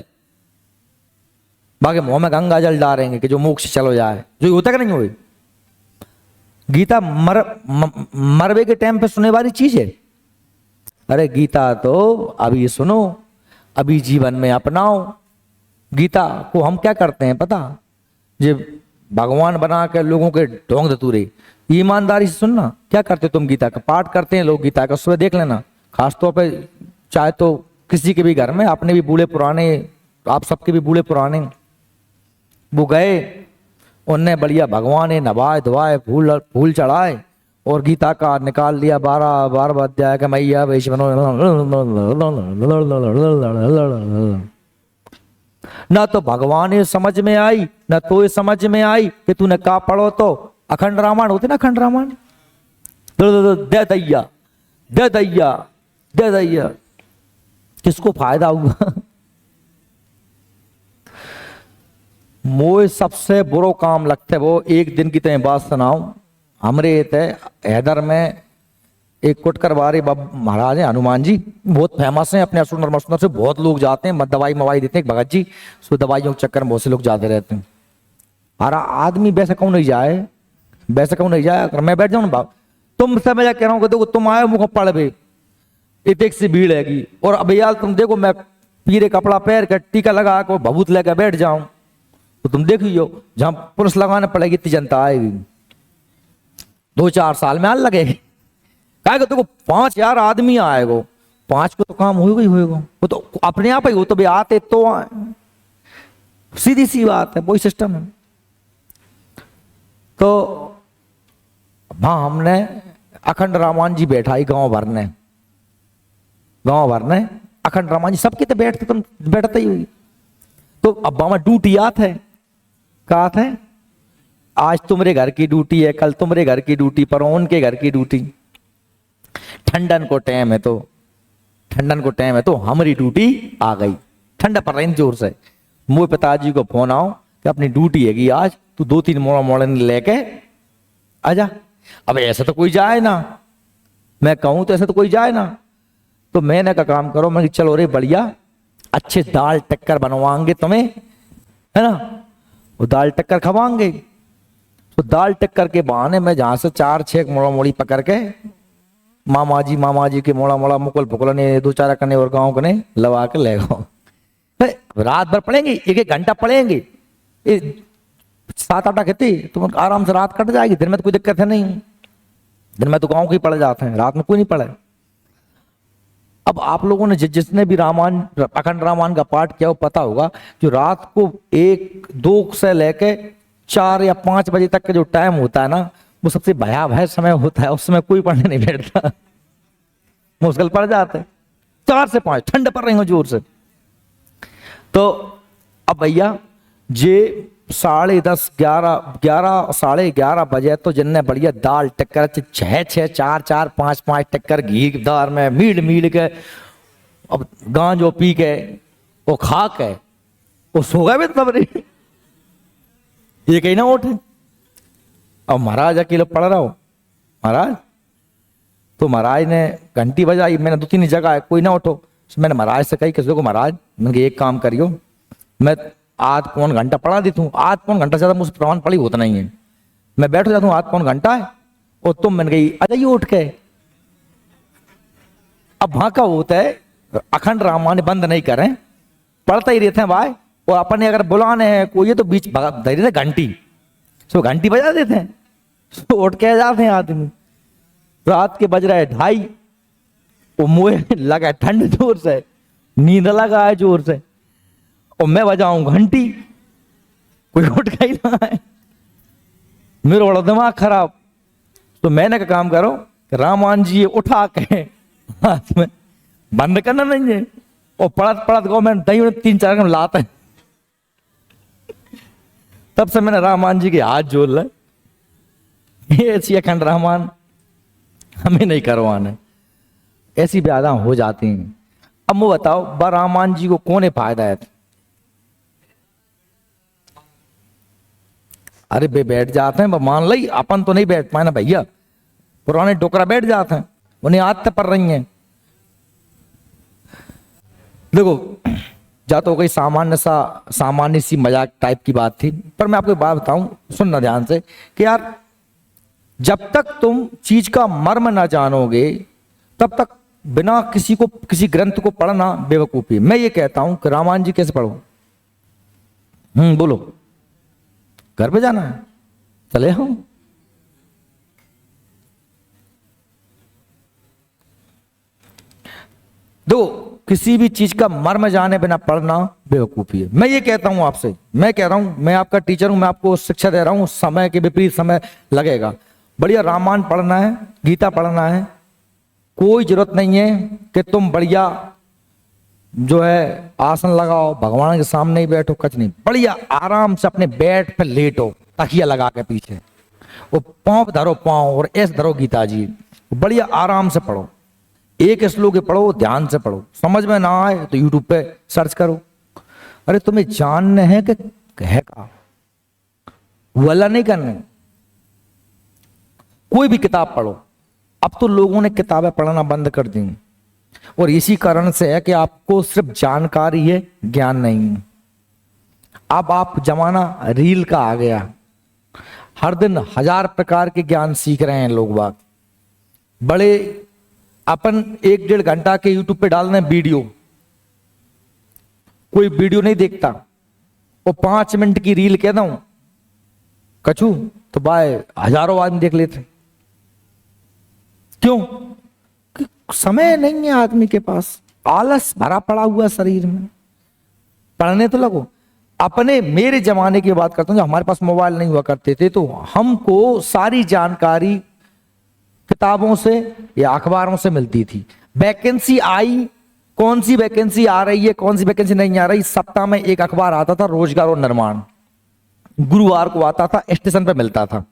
बाकी मुंह में गंगा जल डालेंगे कि जो मोक्ष चलो जाए, जो होता है कि नहीं हुई। गीता मरवे के टाइम पे सुनने वाली चीज है। अरे गीता तो अभी सुनो, अभी जीवन में अपनाओ। गीता को हम क्या करते हैं पता, जो भगवान बना के लोगों के ढोंग धतूरे, ईमानदारी से सुनना। क्या करते तुम? गीता का पाठ करते हैं लोग, गीता का सुबह देख लेना। खासतौर पे चाहे तो किसी के भी घर में, अपने भी बूढ़े पुराने, आप सबके भी बूढ़े पुराने, वो गए, उनने बढ़िया भगवान ने नवाए धोवाए, फूल चढ़ाए और गीता का निकाल लिया 12 अध्याय का मैया वैश्वनो। ना तो भगवान ये समझ में आई, ना तो ये समझ में आई कि तूने का पढ़ो तो अखंड रामायण होते ना, अखंड रामायण दे दैया दे दैया दे दैया, किसको फायदा हुआ? मोए सबसे बुरो काम लगता है वो, एक दिन की तय बात सुनाऊं। हमरे तय हैदर में एक कुटकर बारे महाराज है, हनुमान जी बहुत फेमस हैं, अपने असुर नरमसुर से बहुत लोग जाते हैं, दवाई मवाई देते हैं भगत जी, सो दवाइयों के चक्कर में बहुत से लोग जाते रहते हैं। हरा आदमी वैसे क्यों नहीं जाए, वैसे क्यों नहीं जाए? अगर मैं बैठ जाऊं ना, तुम से मैं कह रहा हूँ, देखो तुम आए मुख पड़ भी इतने सी भीड़ हैगी, और अब यार तुम देखो मैं पीरे कपड़ा पहन कर टीका लगा कर भभूत लेकर बैठ जाऊं तो तुम देखियो, जहां पुलिस लगाने पड़ेगी इतनी जनता आएगी, 2-4 साल में आने लगेगी। क्या देखो 5,000 आदमी आएगो, 5 को तो काम होगा ही होगा, वो तो अपने आप ही हो, तो भी आते तो आए, सीधी सी बात है, वही सिस्टम है। तो वहां हमने अखंड रामायण जी बैठाई गांव भर ने, अखंड रामायण जी सबके तो बैठते, तुम बैठते ही हुई। तो अब हमारा ड्यूटी आत है, कहा था आज तुम्हारे घर की ड्यूटी है, कल तुम्हारे घर की ड्यूटी, पर उनके घर की ड्यूटी। ठंडन को टाइम है तो, ठंडन को टाइम है तो हमारी ड्यूटी आ गई, ठंडा पड़ रही जोर से। मोए पिताजी को फोन आओ कि अपनी ड्यूटी हैगी आज, तू 2-3 मोड़ा लेके आजा। अब ऐसा तो कोई जाए ना, मैं कहूं तो ऐसा तो कोई जाए ना। तो मैंने का काम करो, मैं चलो रे बढ़िया अच्छे दाल टक्कर बनवाएंगे तुम्हें, है ना, वो दाल टक्कर खवाएंगे। तो दाल टक्कर के बहाने में जहां से 4-6 मोड़ा मोड़ी पकड़ के मामा जी के मोड़ा मोड़ा मुकुल फुकुल ने 2-4 कने और गाँव कने लगा के ले गो। रात भर पढ़ेंगे, 1-1 घंटा पढ़ेंगे, 7-8 खेती तुम आराम से रात कट जाएगी। दिन में तो कोई दिक्कत है नहीं, दिन में तो गाँव के ही पढ़ जाते हैं, रात में कोई नहीं पढ़े। अब आप लोगों ने जिसने भी रामायण, अखंड रामायण का पाठ किया वो पता होगा, जो रात को 1-2 से लेके 4 या 5 बजे तक का जो टाइम होता है ना, वो सबसे भयावह समय होता है। उस समय कोई पढ़ने नहीं बैठता, मुश्किल पड़ जाते हैं। 4 से 5 ठंड पड़ रही हो जोर से। तो अब भैया जे 10:30, 11 साढ़े 11 बजे तो जिनने बढ़िया दाल टक्कर 6-6, 4-4, 5-5 टक्कर घी दार में मील के, अब गांजो पी के वो खा के वो सो गए तब रे, ये कहीं ना उठे। अब महाराज अकेले पढ़ रहा हो, महाराज तो महाराज ने घंटी बजाई, मैंने 2-3 जगह कोई ना उठो, मैंने महाराज से कही किसी को, महाराज मैंने एक काम करियो, मैं आध पौन घंटा पढ़ा देता हूँ, आध पौन घंटा ज्यादा मुझसे प्रमाण पढ़ी होता नहीं है, मैं बैठ जाता हूँ, आध पौन घंटा है और तुम मैंने कही आ जाइए उठ के। अब वहां का होता है अखंड रामायण बंद नहीं करें, पढ़ते ही रहते हैं भाई, और अपने अगर बुलाने हैं कोई तो बीच धैर्य से घंटी, सो घंटी बजा देते हैं, सो उठ के जाते हैं आदमी। रात के बज रहे 2:30, वो मुँह लगा ठंड जोर से, नींद लगा है जोर से, और मैं बजाऊं घंटी, कोई उठ का ही ना है, मेरा बड़ा दिमाग खराब। तो मैंने का काम करो रामायण जी उठा के हाथ में बंद करना नहीं है, और पढ़त गवर्नमेंट दही 3-4 घंटे लाते हैं। तब से मैंने रामायण जी के हाथ जोड़ ले, ऐसी अखंड रामायण हमें नहीं करवाना, ऐसी व्याधा हो जाती हैं। अब वो बताओ रामायण जी को कौन है फायदा है? अरे बे बैठ जाते हैं, मान ली अपन तो नहीं बैठ पाए ना भैया, पुराने टोकरा बैठ जाते हैं, उन्हें आदतें पड़ रही हैं। देखो जा तो कोई सामान्य सी मजाक टाइप की बात थी, पर मैं आपको एक बात बताऊं, सुनना ध्यान से, कि यार जब तक तुम चीज का मर्म ना जानोगे तब तक बिना किसी ग्रंथ को पढ़ना बेवकूफी है। मैं ये कहता हूं कि रामायण जी कैसे पढ़ो? बोलो, घर पे जाना है, चले हम। दो किसी भी चीज का मर्म जाने बिना पढ़ना बेवकूफी है। मैं ये कहता हूं आपसे, मैं कह रहा हूं, मैं आपका टीचर हूं, मैं आपको शिक्षा दे रहा हूं, समय के विपरीत समय लगेगा। बढ़िया रामायण पढ़ना है, गीता पढ़ना है, कोई जरूरत नहीं है कि तुम बढ़िया जो है आसन लगाओ, भगवान के सामने ही बैठो, कुछ नहीं, बढ़िया आराम से अपने बेड पे लेटो, तकिया लगा के पीछे, वो पांव धरो, पांव और ऐसे धरो गीता जी, बढ़िया आराम से पढ़ो, एक श्लोक पढ़ो, ध्यान से पढ़ो, समझ में ना आए तो यूट्यूब पे सर्च करो। अरे तुम्हें जानने है कि है का वाला नहीं करने, कोई भी किताब पढ़ो। अब तो लोगों ने किताबें पढ़ना बंद कर दी, और इसी कारण से है कि आपको सिर्फ जानकारी है, ज्ञान नहीं है। अब आप जमाना रील का आ गया, हर दिन 1000 प्रकार के ज्ञान सीख रहे हैं लोग बाग। बड़े अपन 1-1.5 घंटा के यूट्यूब पे डाल रहे हैं वीडियो, कोई वीडियो नहीं देखता, वो 5 मिनट की रील कहता हूं कछू तो बाय हजारों आदमी देख लेते। क्यों? कि समय नहीं है आदमी के पास, आलस भरा पड़ा हुआ शरीर में, पढ़ने तो लगो। अपने मेरे जमाने की बात करता हूं, जब हमारे पास मोबाइल नहीं हुआ करते थे तो हमको सारी जानकारी किताबों से या अखबारों से मिलती थी। वैकेंसी आई, कौन सी वैकेंसी आ रही है, कौन सी वैकेंसी नहीं आ रही, सप्ताह में एक अखबार आता था, रोजगार और निर्माण, गुरुवार को आता था, स्टेशन पर मिलता था,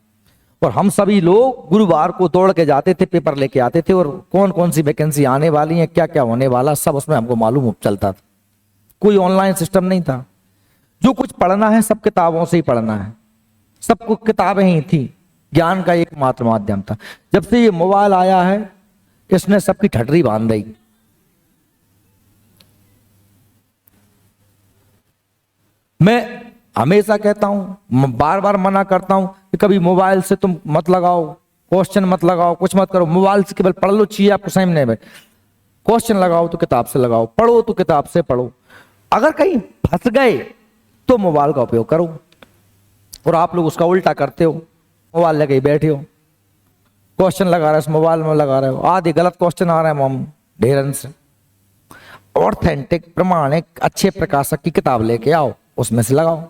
और हम सभी लोग गुरुवार को दौड़ के जाते थे, पेपर लेके आते थे, और कौन कौन सी वैकेंसी आने वाली है, क्या क्या होने वाला, सब उसमें हमको मालूम चलता था। कोई ऑनलाइन सिस्टम नहीं था। जो कुछ पढ़ना है सब किताबों से ही पढ़ना है, सब कुछ किताबें ही थी, ज्ञान का एकमात्र माध्यम था। जब से ये मोबाइल आया है इसने सबकी ठटरी बांध दी। मैं हमेशा कहता हूं, बार बार मना करता हूं कि कभी मोबाइल से तुम मत लगाओ, क्वेश्चन मत लगाओ, कुछ मत करो। मोबाइल से केवल पढ़ लो, चाहिए आपको सामने में, क्वेश्चन लगाओ तो किताब से लगाओ, पढ़ो तो किताब से पढ़ो। अगर कहीं फंस गए तो मोबाइल का उपयोग करो, और आप लोग उसका उल्टा करते हो, मोबाइल लेके ही बैठे हो, क्वेश्चन लगा रहे हो, मोबाइल में लगा रहे हो, आधे गलत क्वेश्चन आ रहे हैं मम ढेरन से। ऑथेंटिक प्रमाणिक अच्छे प्रकाशक की किताब लेके आओ, उसमें से लगाओ।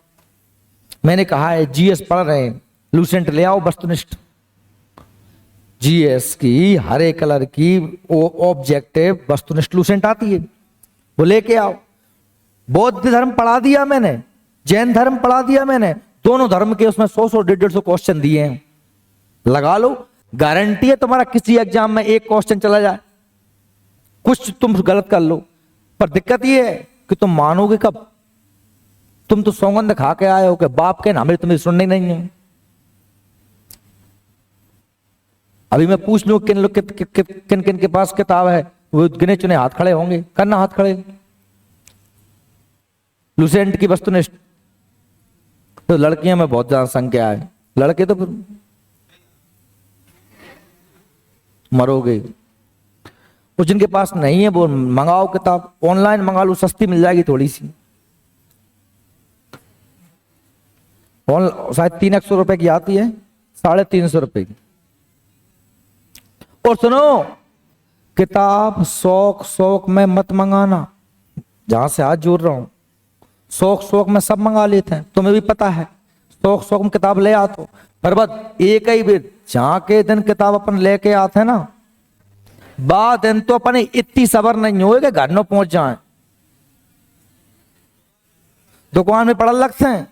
मैंने कहा है जीएस पढ़ रहे हैं, लूसेंट ले आओ, वस्तुनिष्ठ जीएस की हरे कलर की ऑब्जेक्टिव वस्तुनिष्ठ लूसेंट आती है, वो लेके आओ। बौद्ध धर्म पढ़ा दिया मैंने, जैन धर्म पढ़ा दिया मैंने, दोनों धर्म के उसमें 100 150 क्वेश्चन दिए हैं, लगा लो। गारंटी है तुम्हारा किसी एग्जाम में एक क्वेश्चन चला जाए, कुछ तुम गलत कर लो, पर दिक्कत ये है कि तुम मानोगे कब? तुम तो सौगंध खा के आए हो कि बाप के नाम तुम्हें सुननी नहीं है। अभी मैं पूछ लूं किन लोग किन किन के पास किताब है, वो गिने चुने हाथ खड़े होंगे, करना हाथ खड़े। लुसेंट की वस्तुनिष्ठ तो लड़कियों में बहुत ज्यादा संख्या है, लड़के तो फिर मरोगे। वो जिनके पास नहीं है वो मंगाओ किताब, ऑनलाइन मंगा लो, सस्ती मिल जाएगी थोड़ी सी, शायद 300 रुपए की आती है, 350 रुपए की। और सुनो, किताब शौक में मत मंगाना, जहां से हाथ जोड़ रहा हूं, शौक में सब मंगा लेते हैं, तुम्हें भी पता है, शौक में किताब ले आते हो, पर बस एक ही भी जहां के दिन किताब अपन लेके आते हैं ना, बाद दिन तो अपन इतनी सबर नहीं होए कि घर न पहुंच जाए। दुकान में पढ़ लगते हैं,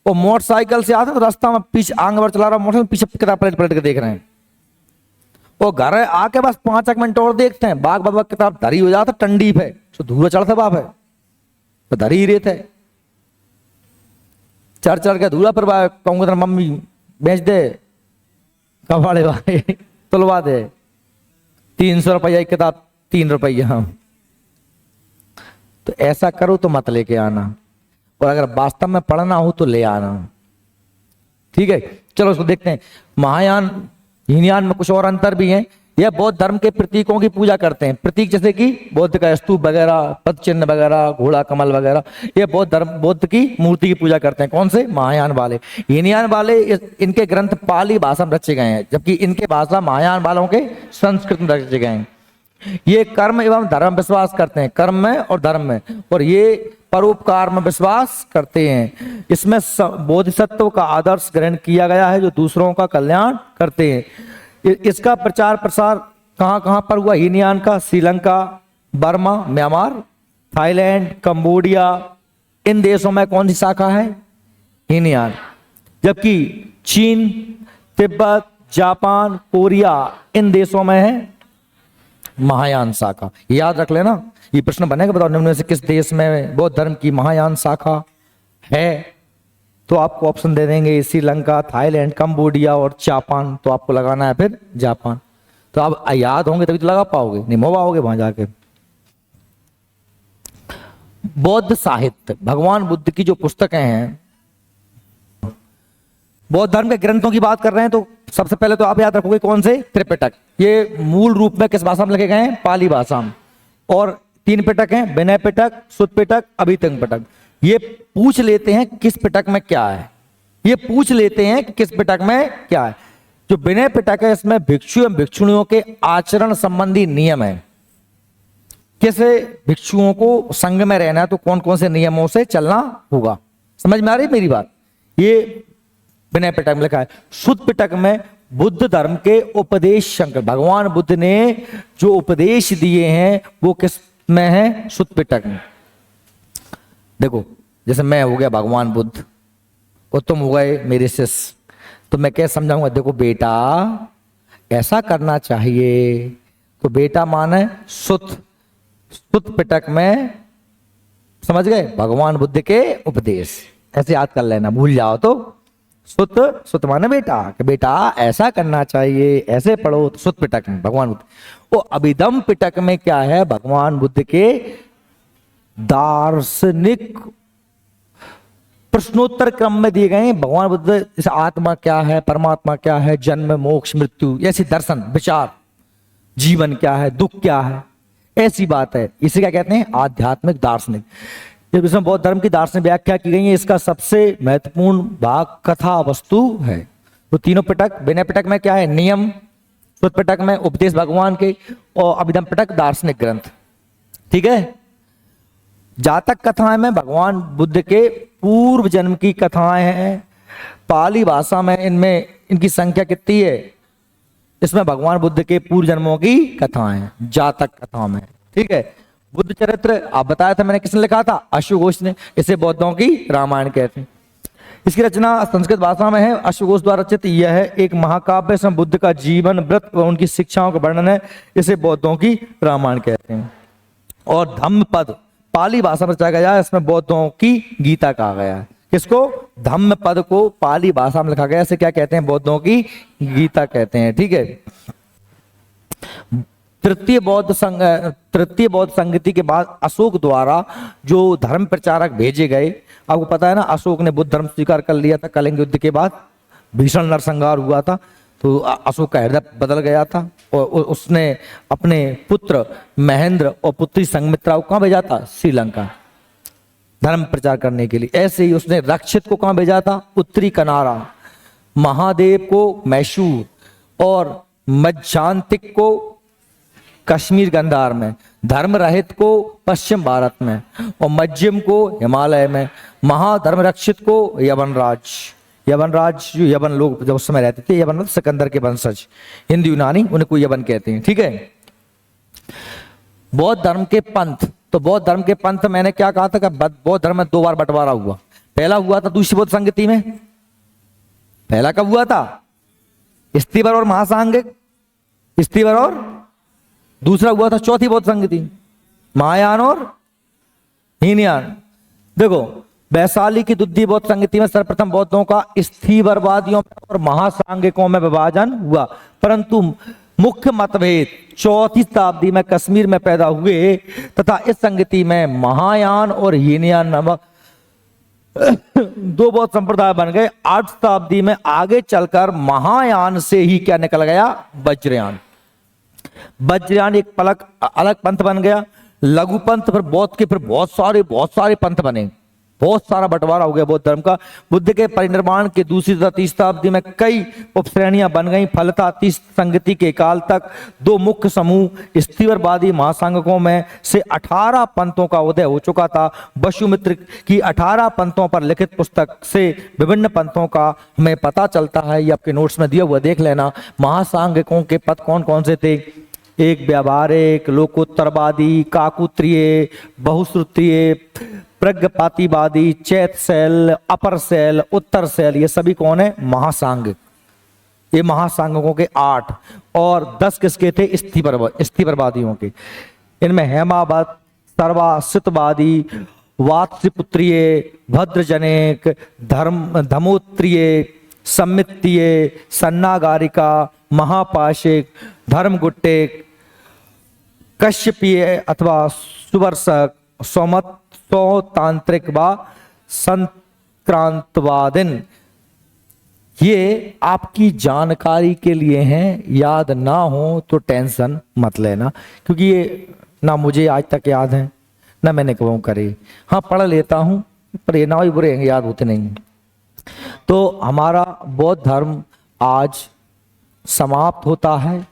वो मोटरसाइकिल से आते तो रास्ता में पीछे आंग भर चला रहा मोटरसाइकिल, पीछे किताब पलट के देख रहे हैं, वो घर आके बस 5 मिनट और देखते हैं, बाग बाबा किताब धरी हो जाता टंडी पे, तो धुआं चढ़ता बाप है तो धरी ही रहते, चढ़ के धुआं पर कहूंगा तेरा मम्मी बेच दे, कबाड़े भाई तुलवा दे, 300 रुपया किताब, 3 रुपया। तो ऐसा करो तो मत लेके आना, और अगर वास्तव में पढ़ना हो तो ले आना। ठीक है, चलो उसको देखते हैं। महायान हीनयान में कुछ और अंतर भी हैं। यह बौद्ध धर्म के प्रतीकों की पूजा करते हैं। प्रतीक जैसे कि बुद्ध का स्तूप वगैरह, पद चिन्ह वगैरह, घोड़ा कमल वगैरह, ये बुद्ध की मूर्ति की पूजा करते हैं। कौन से? महायान वाले। हीनयान वाले इनके ग्रंथ पाली भाषा में रचे गए हैं, जबकि इनके भाषा महायान वालों के संस्कृत में रचे गए हैं। ये कर्म एवं धर्म विश्वास करते हैं, कर्म में और धर्म में, और ये परोपकार में विश्वास करते हैं। इसमें बोधिसत्व का आदर्श ग्रहण किया गया है, जो दूसरों का कल्याण करते हैं। इसका प्रचार प्रसार कहाँ कहाँ पर हुआ? हीनयान का Sri Lanka, Burma, Myanmar, Thailand, Cambodia, इन देशों में कौन सी शाखा है? हीनयान। जबकि चीन, तिब्बत, जापान, कोरिया, इन देशों में है महायान शाखा। याद रख लेना, ये प्रश्न बनेगा, बताओ निम्न में से किस देश में बौद्ध धर्म की महायान शाखा है? तो आपको ऑप्शन दे देंगे श्रीलंका, थाईलैंड, कंबोडिया और जापान। तो आपको लगाना है फिर जापान। तो आप याद होंगे तभी तो लगा पाओगे, नहीं मोबाओगे वहां जाके। बौद्ध साहित्य, भगवान बुद्ध की जो पुस्तकें हैं, बौद्ध धर्म के ग्रंथों की बात कर रहे हैं, तो सबसे पहले तो आप याद रखोगे कौन से? त्रिपिटक। ये मूल रूप में किस भाषा में लिखे गए हैं? पाली भाषा में। और 3 पिटक हैं, विनय पिटक, सुत्त पिटक, अभितंग पिटक। ये पूछ लेते हैं किस पिटक में क्या है, ये पूछ लेते हैं कि किस पिटक में क्या है। जो विनय पिटक है, इसमें भिक्षु एवं भिक्षुणियों के आचरण संबंधी नियम है। कैसे भिक्षुओं को संघ में रहना है, तो कौन कौन से नियमों से चलना होगा। समझ में आ रही मेरी बात? ये विनय पिटक में लिखा है। सुत्त पिटक में बुद्ध धर्म के उपदेश शंकर, भगवान बुद्ध ने जो उपदेश दिए हैं वो किस में है? सुत्त पिटक में। देखो, जैसे मैं हो गया भगवान बुद्ध और तुम हो गए मेरे शिष्य, तो मैं क्या समझाऊंगा? देखो बेटा, ऐसा करना चाहिए। तो बेटा माने सुत्त पिटक में, समझ गए? भगवान बुद्ध के उपदेश। ऐसे याद कर लेना, भूल जाओ तो सुत्त माने बेटा, कि बेटा ऐसा करना चाहिए, ऐसे पढ़ो। तो सुत्त पिटक में भगवान बुद्ध। वो अभिधम पिटक में क्या है? भगवान बुद्ध के दार्शनिक प्रश्नोत्तर क्रम में दिए गए हैं। भगवान बुद्ध जैसे आत्मा क्या है, परमात्मा क्या है, जन्म, मोक्ष, मृत्यु, ऐसी दर्शन, विचार, जीवन क्या है, दुख क्या है, ऐसी बात है। इसे क्या कहते हैं? आध्यात्मिक दार्शनिक। जब इसमें बौद्ध धर्म की दार्शनिक व्याख्या की गई है, इसका सबसे महत्वपूर्ण भाग कथा वस्तु है। तो तीनों पिटक, विनय पिटक में क्या है? नियम, सुत्त पिटक में उपदेश भगवान के, और अभिधम पिटक दार्शनिक ग्रंथ। ठीक है। जातक कथाएं में भगवान बुद्ध के पूर्व जन्म की कथाएं हैं। पाली भाषा में इनमें इनकी संख्या कितनी है? इसमें भगवान बुद्ध के पूर्व जन्मों की कथाएं हैं, जातक कथाओं में। ठीक है। बुद्ध चरित्र आप बताया था मैंने, किसने लिखा था? अश्वघोष ने। इसे बौद्धों की रामायण कहते हैं। इसकी रचना संस्कृत भाषा में है। अश्वघोष द्वारा रचित यह है एक महाकाव्य, इसमें बुद्ध का जीवन, व्रत व उनकी शिक्षाओं का वर्णन है। इसे बौद्धों की रामायण कहते हैं। और धम्मपद पाली भाषा में रचाया गया है, इसमें बौद्धों की गीता कहा गया है। किसको? धम्मपद को पाली भाषा में लिखा गया, इसे क्या कहते हैं? बौद्धों की गीता कहते हैं। ठीक है। तृतीय बौद्ध संगति के बाद अशोक द्वारा जो धर्म प्रचारक भेजे गए, आपको पता है ना, अशोक ने बुद्ध धर्म स्वीकार कर लिया था। कलिंग युद्ध के बाद भीषण नरसंहार हुआ था, तो अशोक का हृदय बदल गया था, और उसने अपने पुत्र महेंद्र और पुत्री संघमित्रा को कहाँ भेजा था? श्रीलंका, धर्म प्रचार करने के लिए। ऐसे ही उसने रक्षित को कहाँ भेजा था? उत्तरी कनारा, महादेव को मैसूर, और मज्जांतिक को कश्मीर गंधार में, धर्म रहित को पश्चिम भारत में, और मज्जिम को हिमालय में, महाधर्म रक्षित को यवनराज जो यवन लोग जब उस समय रहते थे, यवन सिकंदर के वंशज, हिंदू यूनानी, उन्हें कोई यवन कहते हैं। ठीक है। बौद्ध धर्म के पंथ, तो बौद्ध धर्म के पंथ मैंने क्या कहा था कि बौद्ध धर्म में 2 बार बंटवारा हुआ। पहला हुआ था दूसरी बौद्ध संगति में। पहला कब हुआ था? स्थिवर और महासांगिक, स्थिवर, और दूसरा हुआ था चौथी बौद्ध संगति, महायान और हीनयान। देखो, वैशाली की द्वितीय बौद्ध संगति में सर्वप्रथम बौद्धों का स्थिवरवादियों और महासांगिकों में विभाजन हुआ, परंतु मुख्य मतभेद 4वीं शताब्दी में कश्मीर में पैदा हुए तथा इस संगति में महायान और हीनयान नामक दो बौद्ध संप्रदाय बन गए। 8वीं शताब्दी में आगे चलकर महायान से ही क्या निकल गया? वज्रयान। वज्रयान एक अलग पंथ बन गया, लघु पंथ, फिर बौद्ध के फिर बहुत सारे पंथ बने, बहुत सारा बंटवारा हो गया बौद्ध धर्म का। बुद्ध के परिनिर्वाण के दूसरी तथा तीसरी शताब्दी में कई उपश्रेणियां बन गईं। फलतः तीसरी संगति के काल तक दो मुख्य समूह स्थिवरवादी महासांगकों में से 18 पंथों का उदय हो चुका था। वसुमित्र की 18 पंथों पर लिखित पुस्तक से विभिन्न पंथों का हमें पता चलता है। ये आपके नोट्स में दिया हुआ, देख लेना। महासांगकों के पद कौन कौन से थे? एक व्यावहारिक, लोकोत्तरवादी, काकुत्रीय, बहुश्रुतीय, प्रज्ञापातिवादी, चैतशैल, अपर शैल, उत्तर शैल, ये सभी कौन है? महासांग। ये महासांगकों के 8 और 10 किसके थे? स्थिवरवादियों के। इनमें हेमावत, सर्वाश्रितवादी, वात्स्यपुत्रीय, भद्रजनेक, धर्मोत्तरीय, सम्मितीय, सन्नागारिका, महापाशिक, धर्मगुट्टेक, कश्यपीय अथवा सुवर्षक, तांत्रिक व संक्रांतवादिन। ये आपकी जानकारी के लिए हैं, याद ना हो तो टेंशन मत लेना, क्योंकि ये ना मुझे आज तक याद है ना मैंने कभी करे। हाँ, पढ़ लेता हूँ पर ये ना ही बुरे हैं, याद होते नहीं। तो हमारा बौद्ध धर्म आज समाप्त होता है।